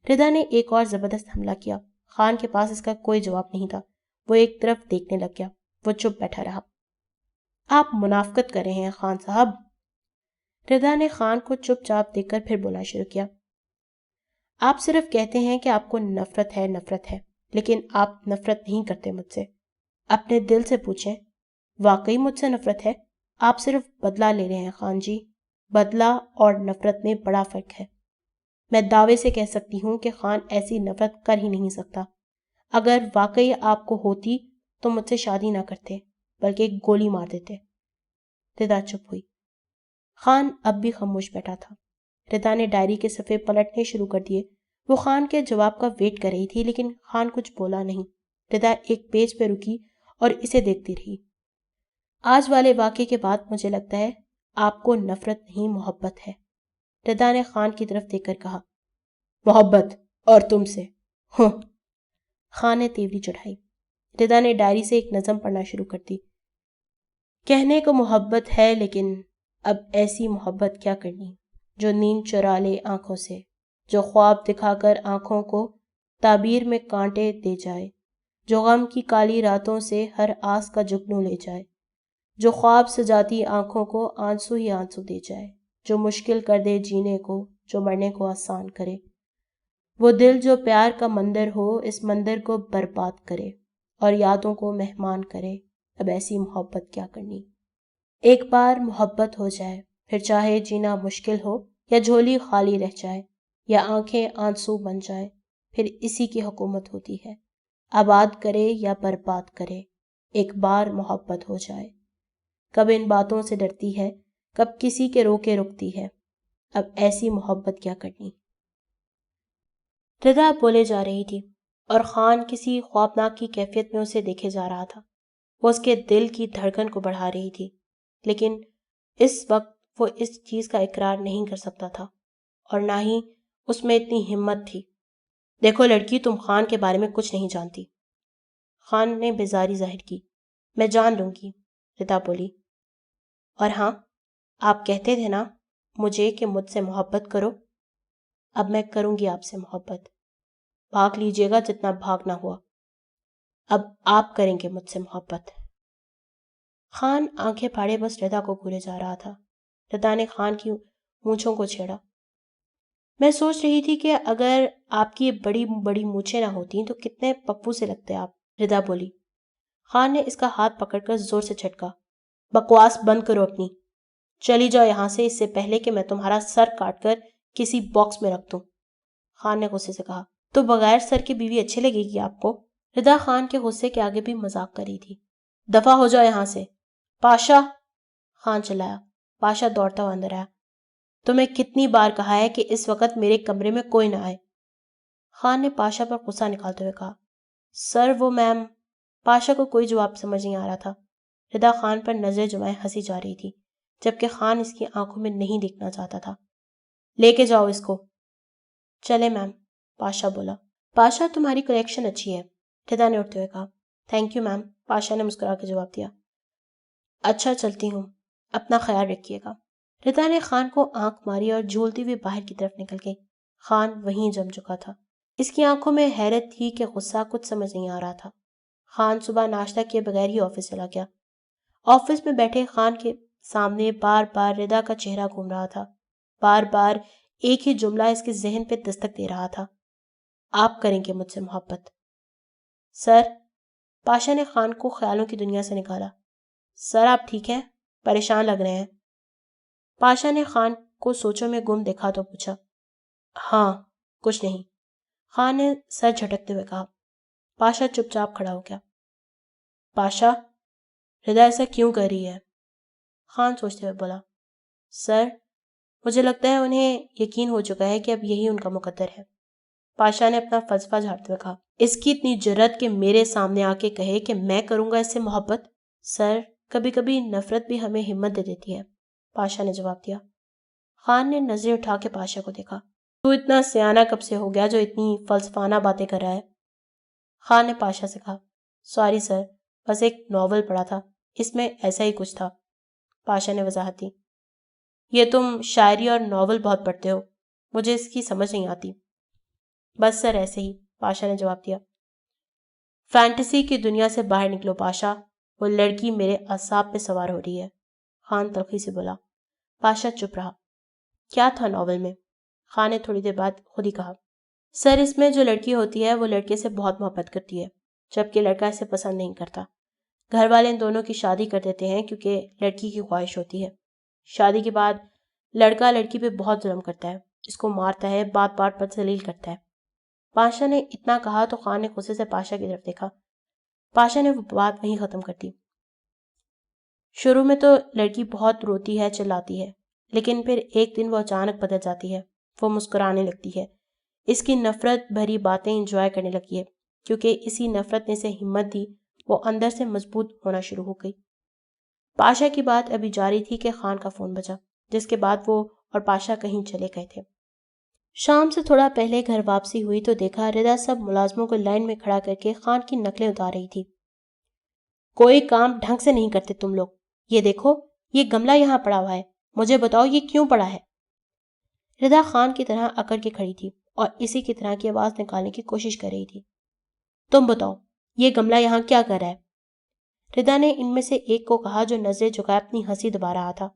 ردا نے ایک اور زبردست حملہ کیا۔ خان کے پاس اس کا کوئی جواب نہیں تھا، وہ ایک طرف دیکھنے لگ گیا۔ وہ چپ بیٹھا رہا۔ آپ منافقت کر رہے ہیں خان صاحب۔ ردا نے خان کو چپ چاپ دیکھ کر پھر بولنا شروع کیا۔ آپ صرف کہتے ہیں کہ آپ کو نفرت ہے، لیکن آپ نفرت نہیں کرتے مجھ سے۔ اپنے دل سے پوچھیں، واقعی مجھ سے نفرت ہے؟ آپ صرف بدلہ لے رہے ہیں خان جی، بدلہ اور نفرت میں بڑا فرق ہے۔ میں دعوے سے کہہ سکتی ہوں کہ خان ایسی نفرت کر ہی نہیں سکتا۔ اگر واقعی آپ کو ہوتی تو مجھ سے شادی نہ کرتے، بلکہ گولی مار دیتے۔ ردا چپ ہوئی۔ خان اب بھی خاموش بیٹھا تھا۔ ردا نے ڈائری کے صفحے پلٹنے شروع کر دیے۔ وہ خان کے جواب کا ویٹ کر رہی تھی، لیکن خان کچھ بولا نہیں۔ ردا ایک پیج پہ رکی اور اسے دیکھتی رہی۔ آج والے واقعے کے بعد مجھے لگتا ہے آپ کو نفرت نہیں محبت ہے، ردا نے خان کی طرف دیکھ کر کہا۔ محبت؟ اور تم سے؟ خان نے تیوری چڑھائی۔ ردا نے ڈائری سے ایک نظم پڑھنا شروع کر دی۔ کہنے کو محبت ہے لیکن اب ایسی محبت کیا کرنی، جو نیند چرا لے آنکھوں سے، جو خواب دکھا کر آنکھوں کو تعبیر میں کانٹے دے جائے، جو غم کی کالی راتوں سے ہر آس کا جگنو لے جائے، جو خواب سجاتی آنکھوں کو آنسو ہی آنسو دے جائے، جو مشکل کر دے جینے کو، جو مرنے کو آسان کرے، وہ دل جو پیار کا مندر ہو اس مندر کو برباد کرے اور یادوں کو مہمان کرے، اب ایسی محبت کیا کرنی۔ ایک بار محبت ہو جائے، پھر چاہے جینا مشکل ہو یا جھولی خالی رہ جائے یا آنکھیں آنسو بن جائے، پھر اسی کی حکومت ہوتی ہے، آباد کرے یا برباد کرے، ایک بار محبت ہو جائے۔ کب ان باتوں سے ڈرتی ہے، کب کسی کے روکے رکتی ہے، اب ایسی محبت کیا کرنی۔ ردا بولے جا رہی تھی اور خان کسی خوابناک کی کیفیت میں اسے دیکھے جا رہا تھا۔ وہ اس کے دل کی دھڑکن کو بڑھا رہی تھی، لیکن اس وقت وہ اس چیز کا اقرار نہیں کر سکتا تھا، اور نہ ہی اس میں اتنی ہمت تھی۔ دیکھو لڑکی، تم خان کے بارے میں کچھ نہیں جانتی۔ خان نے بیزاری ظاہر کی۔ میں جان لوں گی، ردا بولی۔ اور ہاں، آپ کہتے تھے نا مجھے کہ مجھ سے محبت کرو، اب میں کروں گی آپ سے محبت۔ بھاگ لیجیے گا جتنا بھاگنا ہوا، اب آپ کریں گے مجھ سے محبت۔ خان آنکھیں پھاڑے بس ردا کو گھورے جا رہا تھا۔ ردا نے خان کی مونچھوں کو چھیڑا۔ میں سوچ رہی تھی کہ اگر آپ کی بڑی بڑی مونچھیں نہ ہوتی تو کتنے پپو سے لگتے آپ، ردا بولی۔ خان نے اس کا ہاتھ پکڑ کر زور سے جھٹکا۔ بکواس بند کرو اپنی، چلی جاؤ یہاں سے اس سے پہلے کہ میں تمہارا سر کاٹ کر کسی باکس میں رکھ دوں۔ خان نے غصے سے کہا۔ تو بغیر سر کی بیوی اچھی لگے گی آپ کو؟ ردا خان کے غصے کے آگے بھی مذاق کر رہی تھی۔ دفع ہو جاؤ یہاں سے۔ پاشا، خان چلایا۔ پاشا دوڑتا ہوا اندر آیا۔ تمہیں کتنی بار کہا ہے کہ اس وقت میرے کمرے میں کوئی نہ آئے؟ خان نے پاشا پر غصہ نکالتے ہوئے کہا۔ سر وہ میم۔ پاشا کو کوئی جواب سمجھ نہیں آ رہا تھا۔ ردا خان پر نظریں جمائے ہنسی جا رہی تھی، جبکہ خان اس کی آنکھوں میں نہیں دیکھنا چاہتا تھا۔ لے کے جاؤ اس کو۔ چلے میم، پاشا بولا۔ پاشا تمہاری کلیکشن اچھی ہے، ردا نے اٹھتے ہوئے کہا۔ تھینک یو میم، پاشا نے مسکرا کے جواب دیا۔ اچھا چلتی ہوں، اپنا خیال رکھیے گا۔ ردا نے خان کو آنکھ ماری اور جھولتی ہوئی باہر کی طرف نکل گئی۔ خان وہیں جم چکا تھا۔ اس کی آنکھوں میں حیرت تھی کہ غصہ کچھ سمجھ نہیں آ رہا تھا۔ خان صبح ناشتہ کیے بغیر ہی آفس چلا گیا۔ آفس میں بیٹھے خان کے سامنے بار بار ردا کا چہرہ گھوم رہا تھا۔ بار بار ایک ہی جملہ اس کے ذہن پہ دستک دے رہا تھا۔ آپ کریں گے مجھ سے محبت؟ سر، پاشا نے خان کو خیالوں کی دنیا سے نکالا۔ سر آپ ٹھیک ہیں؟ پریشان لگ رہے ہیں۔ پاشا نے خان کو سوچوں میں گم دیکھا تو پوچھا۔ ہاں، کچھ نہیں، خان نے سر جھٹکتے ہوئے کہا۔ پاشا چپ چاپ کھڑا ہو گیا۔ پاشا، ردا ایسا کیوں کر رہی ہے؟ خان سوچتے ہوئے بولا۔ سر، مجھے لگتا ہے انہیں یقین ہو چکا ہے کہ اب یہی ان کا مقدر ہے۔ پاشا نے اپنا فلسفہ جھاڑتے ہوئے کہا۔ اس کی اتنی جرأت کہ میرے سامنے آ کے کہے کہ میں کروں گا اس سے محبت؟ سر، کبھی کبھی نفرت بھی ہمیں ہمت دے دیتی ہے، پاشا نے جواب دیا۔ خان نے نظریں اٹھا کے پاشا کو دیکھا۔ تو اتنا سیانہ کب سے ہو گیا جو اتنی فلسفانہ باتیں کر رہا ہے؟ خان نے پاشا سے کہا۔ سوری سر، بس ایک ناول پڑھا تھا، اس میں ایسا ہی کچھ تھا، پاشا نے وضاحت دی۔ یہ تم شاعری اور ناول بہت پڑھتے ہو، مجھے اس کی سمجھ نہیں آتی۔ بس سر ایسے ہی، پاشا نے جواب دیا۔ فینٹیسی کی دنیا سے باہر نکلو پاشا، وہ لڑکی میرے اعصاب پہ سوار ہو رہی ہے، خان تلخی سے بولا۔ پاشا چپ رہا۔ کیا تھا ناول میں؟ خان نے تھوڑی دیر بعد خود ہی کہا۔ سر، اس میں جو لڑکی ہوتی ہے وہ لڑکے سے بہت محبت کرتی ہے، جبکہ لڑکا اسے پسند نہیں کرتا۔ گھر والے ان دونوں کی شادی کر دیتے ہیں کیونکہ لڑکی کی خواہش ہوتی ہے۔ شادی کے بعد لڑکا لڑکی پہ بہت ظلم کرتا ہے، اس کو مارتا ہے، بات بات پر ذلیل کرتا ہے۔ پاشا نے اتنا کہا تو خان نے غصے سے پاشا کی طرف دیکھا۔ پاشا نے وہ بات وہیں ختم کر دی۔ شروع میں تو لڑکی بہت روتی ہے، چلاتی ہے، لیکن پھر ایک دن وہ اچانک بدل جاتی ہے، وہ مسکرانے لگتی ہے، اس کی نفرت بھری باتیں انجوائے کرنے لگی ہے، کیونکہ اسی نفرت نے اسے ہمت دی، وہ اندر سے مضبوط ہونا شروع ہو گئی۔ پاشا کی بات ابھی جاری تھی کہ خان کا فون بجا، جس کے بعد وہ اور پاشا کہیں چلے گئے تھے۔ شام سے تھوڑا پہلے گھر واپسی ہوئی تو دیکھا ردا سب ملازموں کو لائن میں کھڑا کر کے خان کی نقلیں اتار رہی تھی۔ کوئی کام ڈھنگ سے نہیں کرتے تم لوگ، یہ دیکھو، یہ گملہ یہاں پڑا ہوا ہے، مجھے بتاؤ یہ کیوں پڑا ہے؟ ردا خان کی طرح اکڑ کے کھڑی تھی اور اسی کی طرح کی آواز نکالنے کی کوشش کر رہی تھی۔ تم بتاؤ، یہ گملہ یہاں کیا کر رہا ہے؟ ردا نے ان میں سے ایک کو کہا جو نظریں جھکائے اپنی ہنسی دبا رہا تھا۔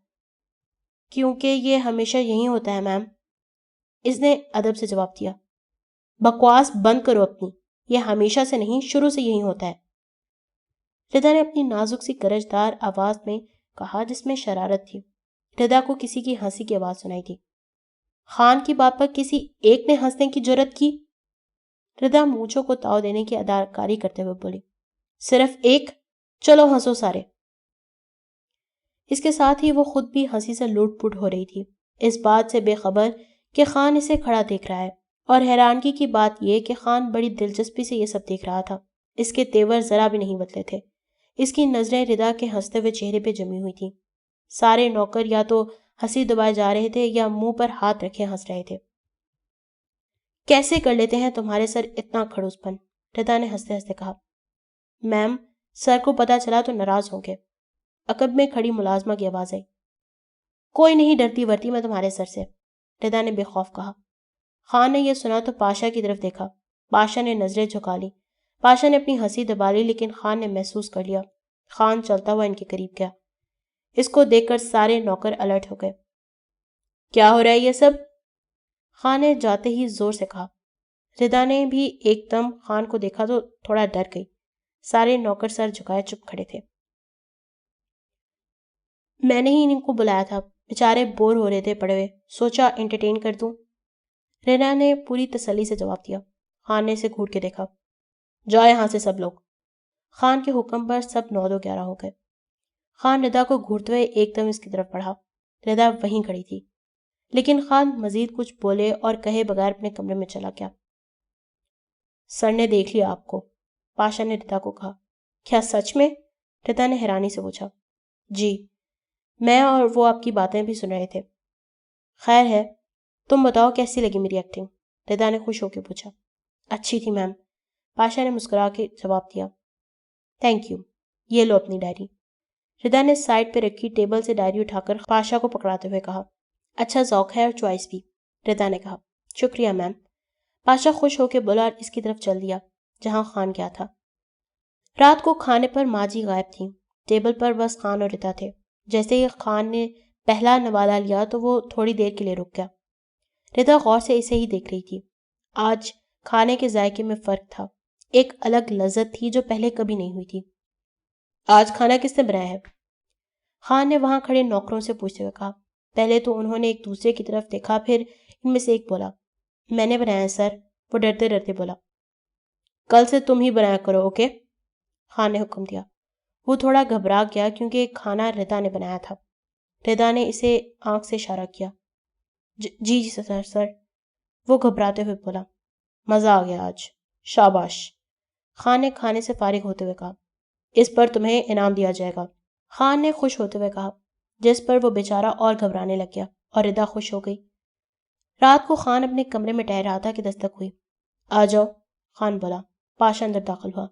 کیونکہ یہ ہمیشہ یہی ہوتا ہے میم، اس نے ادب سے جواب دیا۔ بکواس بند کرو اپنی، یہ ہمیشہ سے نہیں، شروع سے یہی ہوتا ہے، ردا نے اپنی نازک سی گرجدار آواز میں کہا جس میں شرارت تھی۔ ردا کو کسی کی ہنسی کی آواز سنائی تھی۔ خان کی بات پر کسی ایک نے ہنسنے کی جرأت کی؟ ردا مونچھوں کو تاؤ دینے کی اداکاری کرتے ہوئے بولی۔ صرف ایک؟ چلو ہنسو سارے۔ اس کے ساتھ ہی وہ خود بھی ہنسی سے لوٹ پوٹ ہو رہی تھی، اس بات سے بے خبر کہ خان اسے کھڑا دیکھ رہا ہے، اور حیرانگی کی بات یہ کہ خان بڑی دلچسپی سے یہ سب دیکھ رہا تھا۔ اس کے تیور ذرا بھی نہیں بدلے تھے، اس کی نظریں ردا کے ہنستے ہوئے چہرے پہ جمی ہوئی تھیں۔ سارے نوکر یا تو ہنسی دبائے جا رہے تھے یا منہ پر ہاتھ رکھے ہنس رہے تھے۔ کیسے کر لیتے ہیں تمہارے سر اتنا کھڑوس پن؟ ردا نے ہنستے ہنستے کہا۔ میم، سر کو پتا چلا تو ناراض ہوں گے، عقب میں کھڑی ملازمہ کی آواز آئی۔ کوئی نہیں ڈرتی ورتی میں تمہارے سر سے، ردا نے بے خوف کہا۔ خان نے یہ سنا تو پاشا کی طرف دیکھا۔ پاشا نے نظریں جھکا لی۔ پاشا نے اپنی ہنسی دبا لی، لیکن خان نے محسوس کر لیا خان چلتا ہوا ان کے قریب گیا۔ اس کو دیکھ کر سارے نوکر الرٹ ہو گئے۔ کیا ہو رہا ہے یہ سب؟ خان نے جاتے ہی زور سے کہا۔ ردا نے بھی ایک دم خان کو دیکھا تو تھوڑا ڈر گئی۔ سارے نوکر سر جھکائے چپ کھڑے تھے۔ میں نے ہی ان کو بلایا تھا، بیچارے بور ہو رہے تھے پڑے ہوئے، سوچا انٹرٹین کر دوں۔ ردا نے پوری تسلی سے جواب دیا۔ خان نے اسے گھور کے دیکھا۔ جاؤ یہاں سے سب لوگ۔ خان کے حکم پر سب 9-2-11 ہو گئے۔ خان ردا کو گھورتے ہوئے ایک دم اس کی طرف بڑھا۔ ردا وہیں کھڑی تھی، لیکن خان مزید کچھ بولے اور کہے بغیر اپنے کمرے میں چلا گیا۔ سر نے دیکھ لیا آپ کو، پاشا نے ردا کو کہا۔ کیا سچ میں؟ ردا نے حیرانی سے پوچھا۔ جی، میں اور وہ آپ کی باتیں بھی سن رہے تھے۔ خیر ہے، تم بتاؤ کیسی لگی میری ایکٹنگ؟ ردا نے خوش ہو کے پوچھا۔ اچھی تھی میم، پاشا نے مسکرا کے جواب دیا۔ تھینک یو، یہ لو اپنی ڈائری۔ ردا نے سائڈ پہ رکھی ٹیبل سے ڈائری اٹھا کر پاشا کو پکڑاتے ہوئے کہا۔ اچھا ذوق ہے اور چوائس بھی، ردا نے کہا۔ شکریہ میم۔ پاشا خوش ہو کے بولا اور اس کی طرف چل دیا جہاں خان گیا تھا۔ رات کو کھانے پر ماں جی غائب تھیں، ٹیبل پر بس خان اور ردا تھے۔ جیسے ہی خان نے پہلا نوالا لیا تو وہ تھوڑی دیر کے لیے رک گیا۔ ردا غور سے اسے ہی دیکھ رہی تھی۔ آج کھانے کے ذائقے میں فرق تھا، ایک الگ لذت تھی جو پہلے کبھی نہیں ہوئی تھی۔ آج کھانا کس نے بنایا ہے؟ خان نے وہاں کھڑے نوکروں سے پوچھتے ہوئے کہا۔ پہلے تو انہوں نے ایک دوسرے کی طرف دیکھا، پھر ان میں سے ایک بولا، میں نے بنایا ہے سر۔ وہ ڈرتے ڈرتے بولا۔ کل سے تم ہی بنایا کرو، اوکے؟ خان نے حکم دیا۔ وہ تھوڑا گھبرا گیا کیونکہ کھانا ردا نے بنایا تھا۔ ردا نے اسے آنکھ سے اشارہ کیا۔ جی جی سر۔ وہ گھبراتے ہوئے بولا۔ مزہ آ گیا آج، شاباش۔ خان نے کھانے سے فارغ ہوتے ہوئے کہا۔ اس پر تمہیں انعام دیا جائے گا، خان نے خوش ہوتے ہوئے کہا، جس پر وہ بیچارہ اور گھبرانے لگ گیا اور ردا خوش ہو گئی۔ رات کو خان اپنے کمرے میں ٹہل رہا تھا کہ دستک ہوئی۔ آ جاؤ، خان بولا۔ پاشا اندر داخل ہوا۔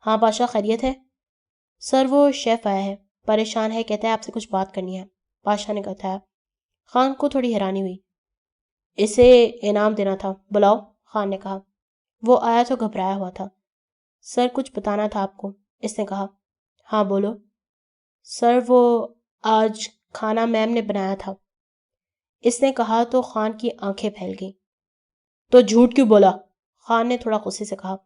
ہاں پاشا، خیریت ہے؟ سر وہ شیف آیا ہے، پریشان ہے، کہتا ہے آپ سے کچھ بات کرنی ہے، پاشا نے بتایا۔ خان کو تھوڑی حیرانی ہوئی۔ اسے انعام دینا تھا، بلاؤ، خان نے کہا۔ وہ آیا تو گھبرایا ہوا تھا۔ سر کچھ بتانا تھا آپ کو، اس نے کہا۔ ہاں بولو۔ سر وہ آج کھانا میم نے بنایا تھا، اس نے کہا تو خان کی آنکھیں پھیل گئیں۔ تو جھوٹ کیوں بولا؟ خان نے تھوڑا غصے سے کہا۔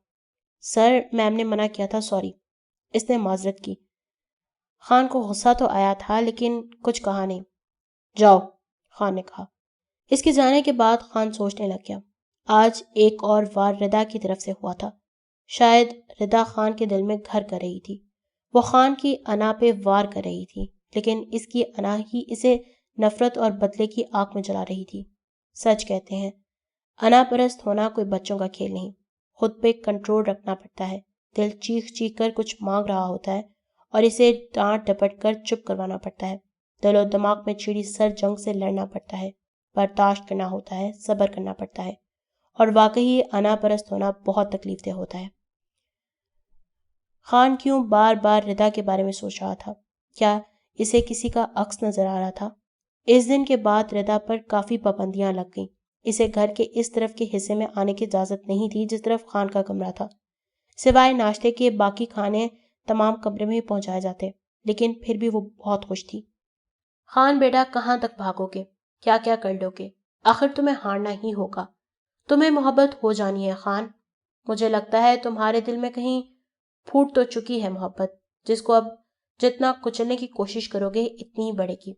سر میم نے منع کیا تھا، سوری، اس نے معذرت کی۔ خان کو غصہ تو آیا تھا لیکن کچھ کہا نہیں۔ جاؤ، خان نے کہا۔ اس کے جانے کے بعد خان سوچنے لگ گیا۔ آج ایک اور وار ردا کی طرف سے ہوا تھا۔ شاید ردا خان کے دل میں گھر کر رہی تھی، وہ خان کی انا پہ وار کر رہی تھی، لیکن اس کی انا ہی اسے نفرت اور بدلے کی آگ میں جلا رہی تھی۔ سچ کہتے ہیں، انا پرست ہونا کوئی بچوں کا کھیل نہیں، خود پہ کنٹرول رکھنا پڑتا ہے۔ دل چیخ چیخ کر کچھ مانگ رہا ہوتا ہے اور اسے ڈانٹ ڈپٹ کر چپ کروانا پڑتا ہے۔ دل و دماغ میں چھڑی سر جنگ سے لڑنا پڑتا ہے، برداشت کرنا ہوتا ہے، صبر کرنا پڑتا ہے، اور واقعی انا پرست ہونا بہت تکلیف دہ ہوتا ہے۔ خان کیوں بار بار ردا کے بارے میں سوچ رہا تھا؟ کیا اسے کسی کا عکس نظر آ رہا تھا؟ اس دن کے بعد ردا پر کافی پابندیاں لگ گئیں۔ اسے گھر کے اس طرف کے حصے میں آنے کی اجازت نہیں تھی جس طرف خان کا کمرہ تھا۔ سوائے ناشتے کے باقی کھانے تمام کمرے میں پہنچائے جاتے، لیکن پھر بھی وہ بہت خوش تھی۔ خان بیٹا، کہاں تک بھاگو گے؟ کیا کیا کر لو گے؟ آخر تمہیں ہارنا ہی ہوگا۔ تمہیں محبت ہو جانی ہے خان۔ مجھے لگتا ہے تمہارے دل میں کہیں پھوٹ تو چکی ہے محبت، جس کو اب جتنا کچلنے کی کوشش کرو گے اتنی ہی بڑھے گی۔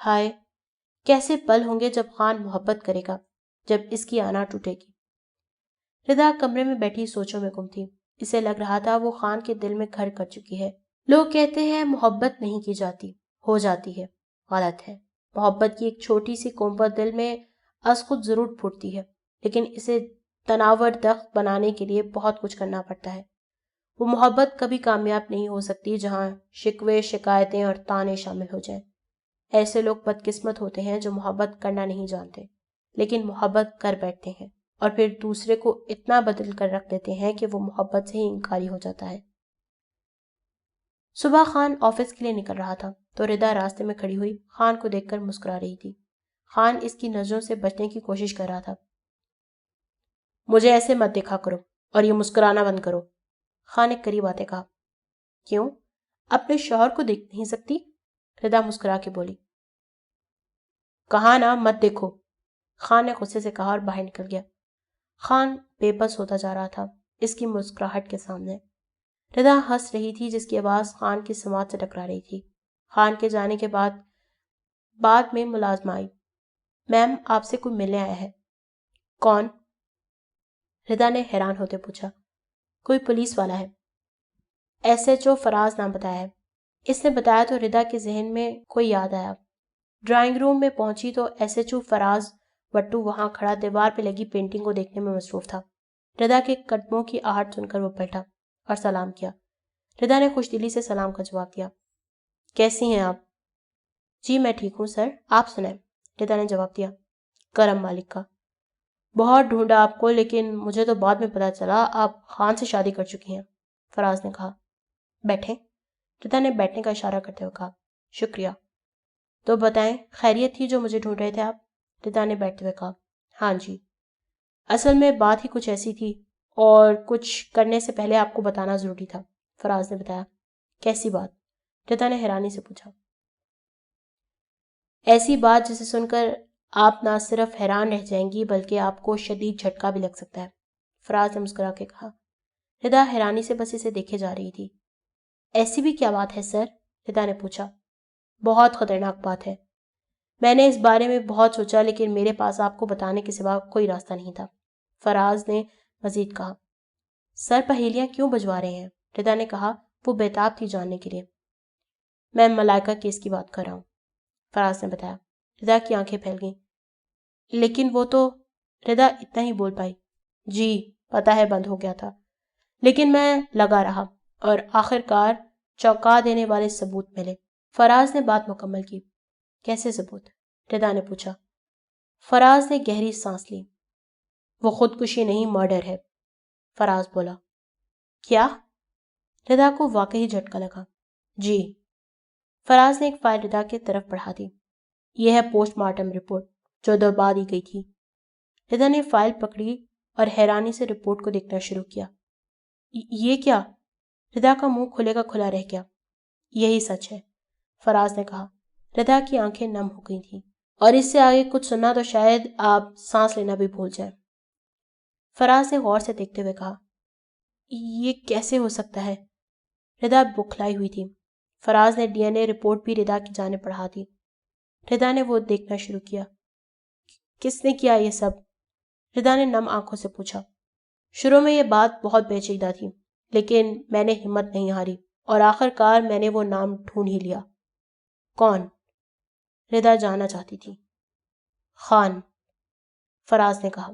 ہائے، کیسے پل ہوں گے جب خان محبت کرے گا، جب اس کی آنا ٹوٹے گی۔ ردا کمرے میں بیٹھی سوچوں میں گم تھی۔ اسے لگ رہا تھا وہ خان کے دل میں گھر کر چکی ہے۔ لوگ کہتے ہیں محبت نہیں کی جاتی، ہو جاتی ہے۔ غلط ہے۔ محبت کی ایک چھوٹی سی کمپت دل میں از خود ضرور پھوٹتی ہے، لیکن اسے تناور درخت بنانے کے لیے بہت کچھ کرنا پڑتا ہے۔ وہ محبت کبھی کامیاب نہیں ہو سکتی جہاں شکوے، شکایتیں اور تانے شامل ہو جائیں۔ ایسے لوگ بدقسمت ہوتے ہیں جو محبت کرنا نہیں جانتے، لیکن محبت کر بیٹھتے ہیں اور پھر دوسرے کو اتنا بدل کر رکھ دیتے ہیں کہ وہ محبت سے ہی انکاری ہو جاتا ہے۔ صبح خان آفس کے لیے نکل رہا تھا تو ردا راستے میں کھڑی ہوئی خان کو دیکھ کر مسکرا رہی تھی۔ خان اس کی نظروں سے بچنے کی کوشش کر رہا تھا۔ مجھے ایسے مت دیکھا کرو اور یہ مسکرانا بند کرو، خان نے قریب آتے کہا۔ کیوں؟ اپنے شوہر کو دیکھ نہیں سکتی؟ ردا مسکرا کے بولی۔ کہا نا مت دیکھو، خان نے غصے سے کہا اور باہر نکل گیا۔ خان بے بس ہوتا جا رہا تھا اس کی مسکراہٹ کے سامنے۔ ردا ہنس رہی تھی جس کی آواز خان کی سماعت سے ٹکرا رہی تھی۔ خان کے جانے کے بعد میں ملازمہ آئی۔ میم آپ سے کوئی ملنے آیا ہے۔ کون؟ ردا نے حیران ہوتے پوچھا۔ کوئی پولیس والا ہے، ایس ایچ او فراز نام بتایا ہے۔ اس نے بتایا تو ردا کے ذہن میں کوئی یاد آیا۔ ڈرائنگ روم میں پہنچی تو ایس ایچ او فراز وٹو وہاں کھڑا دیوار پہ لگی پینٹنگ کو دیکھنے میں مصروف تھا۔ ردا کے قدموں کی آہٹ سن کر وہ پلٹا اور سلام کیا۔ ردا نے خوش دلی سے سلام کا جواب دیا۔ کیسی ہیں آپ؟ جی میں ٹھیک ہوں سر، آپ سنائیں، ردا نے جواب دیا۔ کرم مالک کا۔ بہت ڈھونڈا آپ کو لیکن مجھے تو بعد میں پتا چلا آپ خان سے شادی کر چکی ہیں، فراز نے کہا۔ بیٹھیں، ردا نے بیٹھنے کا اشارہ کرتے ہوئے کہا۔ شکریہ۔ تو بتائیں خیریت تھی جو مجھے ڈھونڈ رہے تھے آپ؟ ردا نے بیٹھتے ہوئے کہا۔ ہاں جی، اصل میں بات ہی کچھ ایسی تھی اور کچھ کرنے سے پہلے آپ کو بتانا ضروری تھا، فراز نے بتایا۔ کیسی بات؟ ردا نے حیرانی سے پوچھا۔ ایسی بات جسے سن کر آپ نہ صرف حیران رہ جائیں گی بلکہ آپ کو شدید جھٹکا بھی لگ سکتا ہے، فراز نے مسکرا کے کہا۔ ردا حیرانی سے بس اسے دیکھے جا رہی تھی۔ ایسی بھی کیا بات ہے سر؟ ردا نے پوچھا۔ بہت خطرناک بات ہے، میں نے اس بارے میں بہت سوچا لیکن میرے پاس آپ کو بتانے کے سوا کوئی راستہ نہیں تھا، فراز نے مزید کہا۔ سر پہیلیاں کیوں بجوا رہے ہیں؟ ردا نے کہا، وہ بےتاب تھی جاننے کے لیے۔ میں ملائکہ کیس کی بات کر رہا ہوں، فراز نے بتایا۔ ردا کی آنکھیں پھیل گئیں۔ لیکن وہ تو، ردا اتنا ہی بول پائی۔ جی پتہ ہے بند ہو گیا تھا، لیکن میں لگا رہا اور آخر کار چونکا دینے والے ثبوت ملے۔ فراز نے بات مکمل کی۔ کیسے ثبوت؟ ردا نے پوچھا۔ فراز نے گہری سانس لی۔ وہ خودکشی نہیں مرڈر ہے، فراز بولا۔ کیا؟ ردا کو واقعی جھٹکا لگا۔ جی، فراز نے ایک فائل ردا کی طرف بڑھا دی۔ یہ ہے پوسٹ مارٹم رپورٹ جو دبا دی گئی تھی۔ ردا نے فائل پکڑی اور حیرانی سے رپورٹ کو دیکھنا شروع کیا۔ یہ کیا؟ ردا کا منہ کھلے کا کھلا رہ گیا۔ یہی سچ ہے، فراز نے کہا۔ ردا کی آنکھیں نم ہو گئی تھیں اور اس سے آگے کچھ سننا تو شاید آپ سانس لینا بھی بھول جائیں۔ فراز نے غور سے دیکھتے ہوئے کہا۔ یہ کیسے ہو سکتا ہے؟ ردا بکھلائی ہوئی تھی۔ فراز نے ڈی این اے رپورٹ بھی ردا کی جانب بڑھا دی۔ ردا نے وہ دیکھنا شروع کیا۔ کس نے کیا یہ سب؟ ردا نے نم آنکھوں سے پوچھا۔ شروع میں یہ بات بہت پیچیدہ تھی لیکن میں نے ہمت نہیں ہاری اور آخر کار میں نے وہ نام ڈھونڈ ہی لیا۔ کون؟ ردا جاننا چاہتی تھی۔ خان، فراز نے کہا۔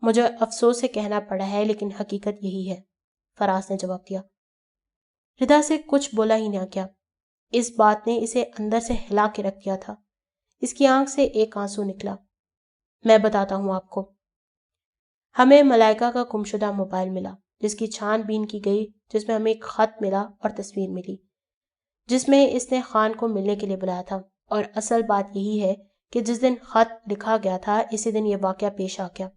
مجھے افسوس سے کہنا پڑا ہے لیکن حقیقت یہی ہے، فراز نے جواب دیا۔ ردا سے کچھ بولا ہی نہ کیا۔ اس بات نے اسے اندر سے ہلا کے رکھ دیا تھا۔ اس کی آنکھ سے ایک آنسو نکلا۔ میں بتاتا ہوں آپ کو۔ ہمیں ملائکہ کا گمشدہ موبائل ملا جس کی چھان بین کی گئی، جس میں ہمیں ایک خط ملا اور تصویر ملی جس میں اس نے خان کو ملنے کے لیے بلایا تھا، اور اصل بات یہی ہے کہ جس دن خط لکھا گیا تھا اسی دن یہ واقعہ پیش آ گیا۔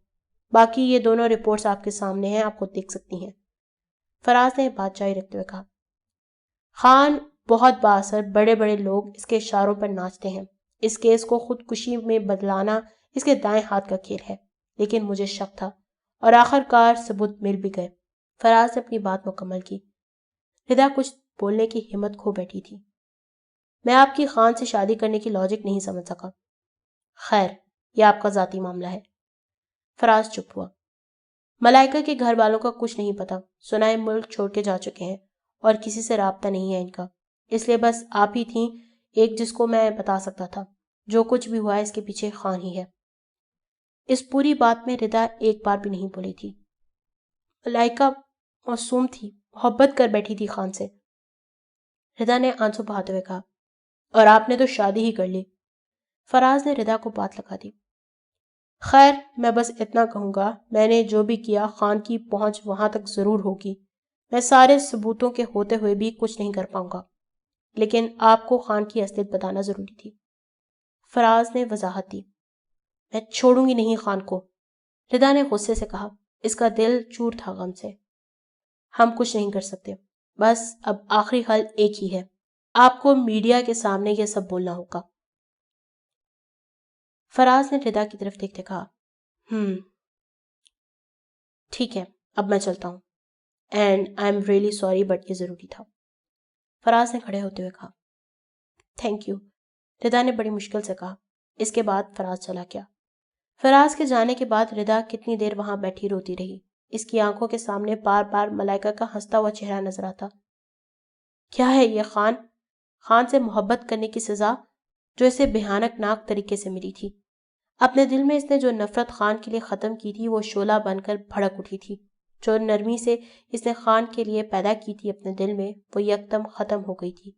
باقی یہ دونوں رپورٹس آپ کے سامنے ہیں، آپ کو دیکھ سکتی ہیں، فراز نے بات جاری رکھتے ہوئے کہا۔ خان بہت بااثر بڑے بڑے لوگ اس کے اشاروں پر ناچتے ہیں۔ اس کیس کو خودکشی میں بدلانا اس کے دائیں ہاتھ کا کھیل ہے، لیکن مجھے شک تھا اور آخر کار ثبوت مل بھی گئے۔ فراز نے اپنی بات مکمل کی۔ ردا کچھ بولنے کی ہمت کھو بیٹھی تھی۔ میں آپ کی خان سے شادی کرنے کی لاجک نہیں سمجھ سکا۔ خیر، یہ آپ کا ذاتی معاملہ ہے۔ فراز چپ ہوا۔ ملائکہ کے گھر والوں کا کچھ نہیں پتا، سنا ہے ملک چھوڑ کے جا چکے ہیں اور کسی سے رابطہ نہیں ہے ان کا، اس لیے بس آپ ہی تھیں ایک جس کو میں بتا سکتا تھا۔ جو کچھ بھی ہوا ہے اس کے پیچھے خان ہی ہے۔ اس پوری بات میں ردا ایک بار بھی نہیں بولی تھی۔ ملائکہ معصوم تھی، محبت کر بیٹھی تھی خان سے، ردا نے آنسو بہاتے ہوئے کہا۔ اور آپ نے تو شادی ہی کر لی۔ فراز نے ردا کو بات لگا دی۔ خیر، میں بس اتنا کہوں گا، میں نے جو بھی کیا خان کی پہنچ وہاں تک ضرور ہوگی۔ میں سارے ثبوتوں کے ہوتے ہوئے بھی کچھ نہیں کر پاؤں گا، لیکن آپ کو خان کی اصلیت بتانا ضروری تھی۔ فراز نے وضاحت دی۔ میں چھوڑوں گی نہیں خان کو، ردا نے غصے سے کہا۔ اس کا دل چور تھا غم سے۔ ہم کچھ نہیں کر سکتے، بس اب آخری حل ایک ہی ہے، آپ کو میڈیا کے سامنے یہ سب بولنا ہوگا۔ فراز نے ردا کی طرف دیکھتے کہا، ٹھیک ہے، اب میں چلتا ہوں، and I am really sorry but یہ ضروری تھا۔ فراز نے کھڑے ہوتے ہوئے کہا، تھینک یو، ردا نے بڑی مشکل سے کہا۔ اس کے بعد فراز چلا گیا۔ فراز کے جانے کے بعد ردا کتنی دیر وہاں بیٹھی روتی رہی۔ اس کی آنکھوں کے سامنے بار بار ملائکہ کا ہنستا ہوا چہرہ نظر آتا۔ کیا ہے یہ خان سے محبت کرنے کی سزا جو اسے بھیانک ناک طریقے سے ملی تھی۔ اپنے دل میں اس نے جو نفرت خان کے لیے ختم کی تھی وہ شعلہ بن کر بھڑک اٹھی تھی۔ جو نرمی سے اس نے خان کے لیے پیدا کی تھی اپنے دل میں، وہ یکدم ختم ہو گئی تھی۔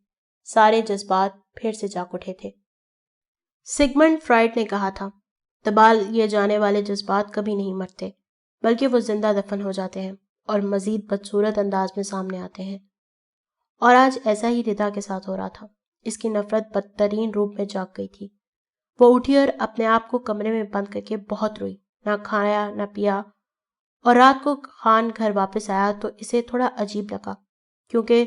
سارے جذبات پھر سے جاگ اٹھے تھے۔ سگمنڈ فرائڈ نے کہا تھا، دبا لیے جانے والے جذبات کبھی نہیں مرتے، بلکہ وہ زندہ دفن ہو جاتے ہیں اور مزید بدصورت انداز میں سامنے آتے ہیں۔ اور آج ایسا ہی ردا کے ساتھ ہو رہا تھا۔ اس کی نفرت بدترین روپ میں جاگ گئی تھی۔ وہ اٹھی اور اپنے آپ کو کمرے میں بند کر کے بہت روئی، نہ کھایا نہ پیا۔ اور رات کو خان گھر واپس آیا تو اسے تھوڑا عجیب لگا، کیونکہ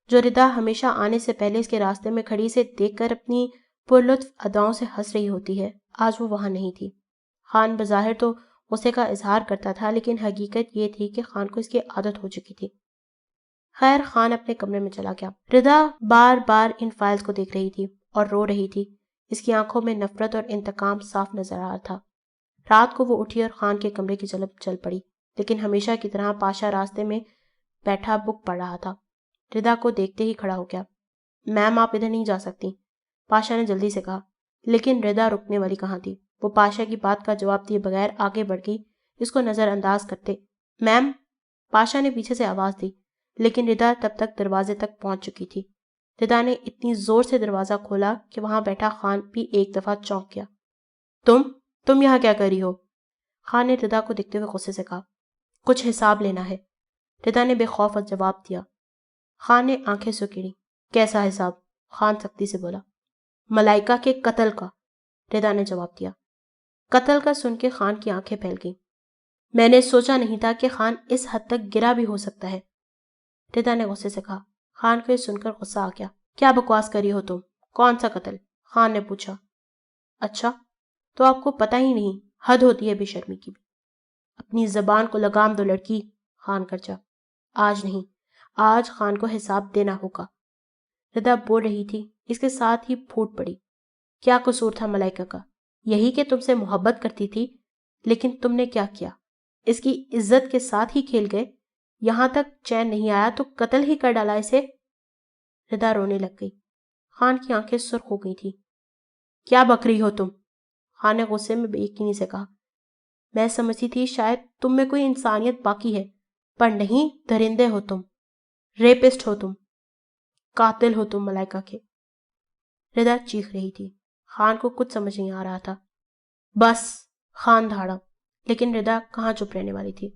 جو ردا ہمیشہ آنے سے پہلے اس کے راستے میں کھڑی سے دیکھ کر اپنی پرلطف اداؤں سے ہنس رہی ہوتی ہے، آج وہ وہاں نہیں تھی۔ خان بظاہر تو غصے کا اظہار کرتا تھا، لیکن حقیقت یہ تھی کہ خان کو اس کی عادت ہو چکی تھی۔ خیر، خان اپنے کمرے میں چلا گیا۔ ردا بار بار ان فائلز کو دیکھ رہی تھی اور رو رہی تھی۔ اس کی آنکھوں میں نفرت اور انتقام صاف نظر آ رہا تھا۔ رات کو وہ اٹھی اور خان کے کمرے کی جانب چل پڑی، لیکن ہمیشہ کی طرح پاشا راستے میں بیٹھا بک پڑھ رہا تھا۔ ردا کو دیکھتے ہی کھڑا ہو گیا۔ میم، آپ ادھر نہیں جا سکتی، پاشا نے جلدی سے کہا، لیکن ردا رکنے والی کہاں تھی۔ وہ پاشا کی بات کا جواب دیے بغیر آگے بڑھ گئی، اس کو نظر انداز کرتے۔ میم، پاشا نے پیچھے سے آواز دی، لیکن ردا تب تک دروازے تک پہنچ چکی تھی۔ ردا نے اتنی زور سے دروازہ کھولا کہ وہاں بیٹھا خان بھی ایک دفعہ چونک گیا۔ تم یہاں کیا کر رہی ہو؟ خان نے ردا کو دیکھتے ہوئے غصے سے کہا۔ کچھ حساب لینا ہے، ردا نے بے خوف جواب دیا۔ خان نے آنکھیں سکیڑی۔ کیسا حساب؟ خان سختی سے بولا۔ ملائکہ کے قتل کا، ردا نے جواب دیا۔ قتل کا سن کے خان کی آنکھیں پھیل گئیں۔ میں نے سوچا نہیں تھا کہ خان اس حد تک گرا بھی ہو سکتا ہے، ردا نے غصے سے کہا۔ خان کو یہ سن کر غصہ آ گیا۔ کیا بکواس کری ہو تم؟ کون سا قتل؟ خان نے پوچھا۔ اچھا، تو آپ کو پتہ ہی نہیں، حد ہوتی ہے بے شرمی کی بھی۔ اپنی زبان کو لگام دو لڑکی، خان گرجا۔ آج نہیں، آج خان کو حساب دینا ہوگا، ردا بول رہی تھی، اس کے ساتھ ہی پھوٹ پڑی۔ کیا قصور تھا ملائکہ کا؟ یہی کہ تم سے محبت کرتی تھی، لیکن تم نے کیا کیا؟ اس کی عزت کے ساتھ ہی کھیل گئے۔ یہاں تک چین نہیں آیا تو قتل ہی کر ڈالا اسے۔ ردا رونے لگ گئی۔ خان کی آنکھیں سرخ ہو گئی تھی۔ کیا بک رہی ہو تم؟ خان نے غصے میں بے یقینی سے کہا۔ میں سمجھتی تھی شاید تم میں کوئی انسانیت باقی ہے، پر نہیں، درندے ہو تم، ریپسٹ ہو تم، قاتل ہو تم ملائکہ کے۔ ردا چیخ رہی تھی۔ خان کو کچھ سمجھ نہیں آ رہا تھا۔ بس، خان دھاڑا، لیکن ردا کہاں چپ رہنے والی تھی۔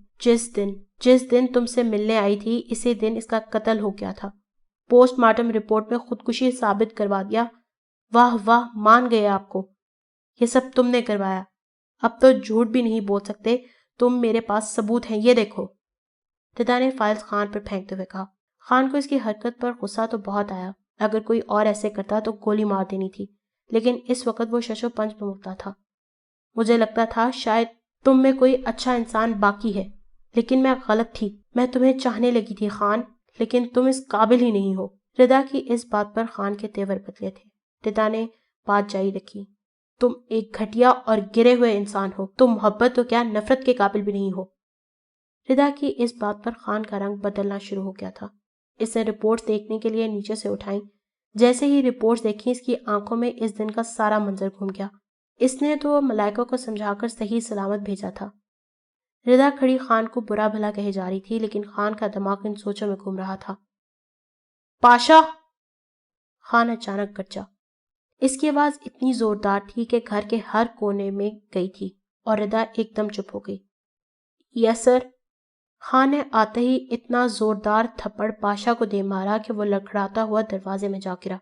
جس دن تم سے ملنے آئی تھی، اسی دن اس کا قتل ہو گیا تھا۔ پوسٹ مارٹم رپورٹ میں خودکشی ثابت کروا دیا۔ واہ واہ، مان گئے آپ کو، یہ سب تم نے کروایا۔ اب تو جھوٹ بھی نہیں بول سکتے تم، میرے پاس ثبوت ہیں، یہ دیکھو، ردا نے فائلز خان پر پھینکتے ہوئے کہا۔ خان کو اس کی حرکت پر غصہ تو بہت آیا۔ اگر کوئی اور ایسے کرتا تو گولی مار دینی تھی، لیکن اس وقت وہ شش و پنج میں مبتلا تھا۔ مجھے لگتا تھا شاید تم میں کوئی اچھا انسان باقی ہے، لیکن میں غلط تھی۔ میں تمہیں چاہنے لگی تھی خان، لیکن تم اس قابل ہی نہیں ہو۔ ردا کی اس بات پر خان کے تیور بدلے تھے۔ ردا نے بات جاری رکھی۔ تم ایک گھٹیا اور گرے ہوئے انسان ہو، تم محبت تو کیا نفرت کے قابل بھی نہیں ہو۔ ردا کی اس بات پر خان کا رنگ بدلنا شروع ہو گیا تھا۔ اس نے رپورٹس دیکھنے کے لیے نیچے سے اٹھائیں۔ جیسے ہی رپورٹس دیکھی، اس کی آنکھوں میں اس دن کا سارا منظر گھوم گیا۔ اس نے تو ملائکہ کو سمجھا کر صحیح سلامت بھیجا تھا۔ ردا کھڑی خان کو برا بھلا کہے جا رہی تھی، لیکن خان کا دماغ ان سوچوں میں گھوم رہا تھا۔ پاشا! خان اچانک گرجا۔ اس کی آواز اتنی زوردار تھی کہ گھر کے ہر کونے میں گئی تھی، اور ردا ایک دم چپ ہو گئی۔ یس سر! خان نے آتے ہی اتنا زوردار تھپڑ پاشا کو دے مارا کہ وہ لڑکھڑاتا ہوا دروازے میں جا گرا۔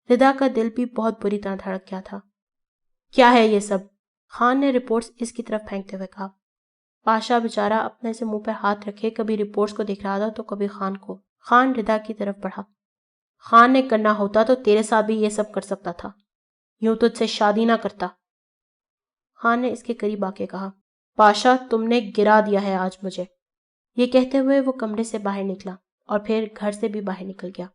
ردا کا دل بھی بہت بری طرح دھڑک گیا تھا۔ کیا ہے یہ سب؟ خان نے رپورٹس اس کی طرف پھینکتے ہوئے کہا۔ پاشا بیچارہ اپنے سے منہ پہ ہاتھ رکھے کبھی رپورٹس کو دیکھ رہا تھا تو کبھی خان کو۔ خان ردا کی طرف بڑھا۔ خان نے کرنا ہوتا تو تیرے ساتھ بھی یہ سب کر سکتا تھا، یوں تجھ سے شادی نہ کرتا۔ خان نے اس کے قریب آ کے کہا، پاشا تم نے گرا دیا ہے آج مجھے۔ یہ کہتے ہوئے وہ کمرے سے باہر نکلا اور پھر گھر سے بھی باہر نکل گیا۔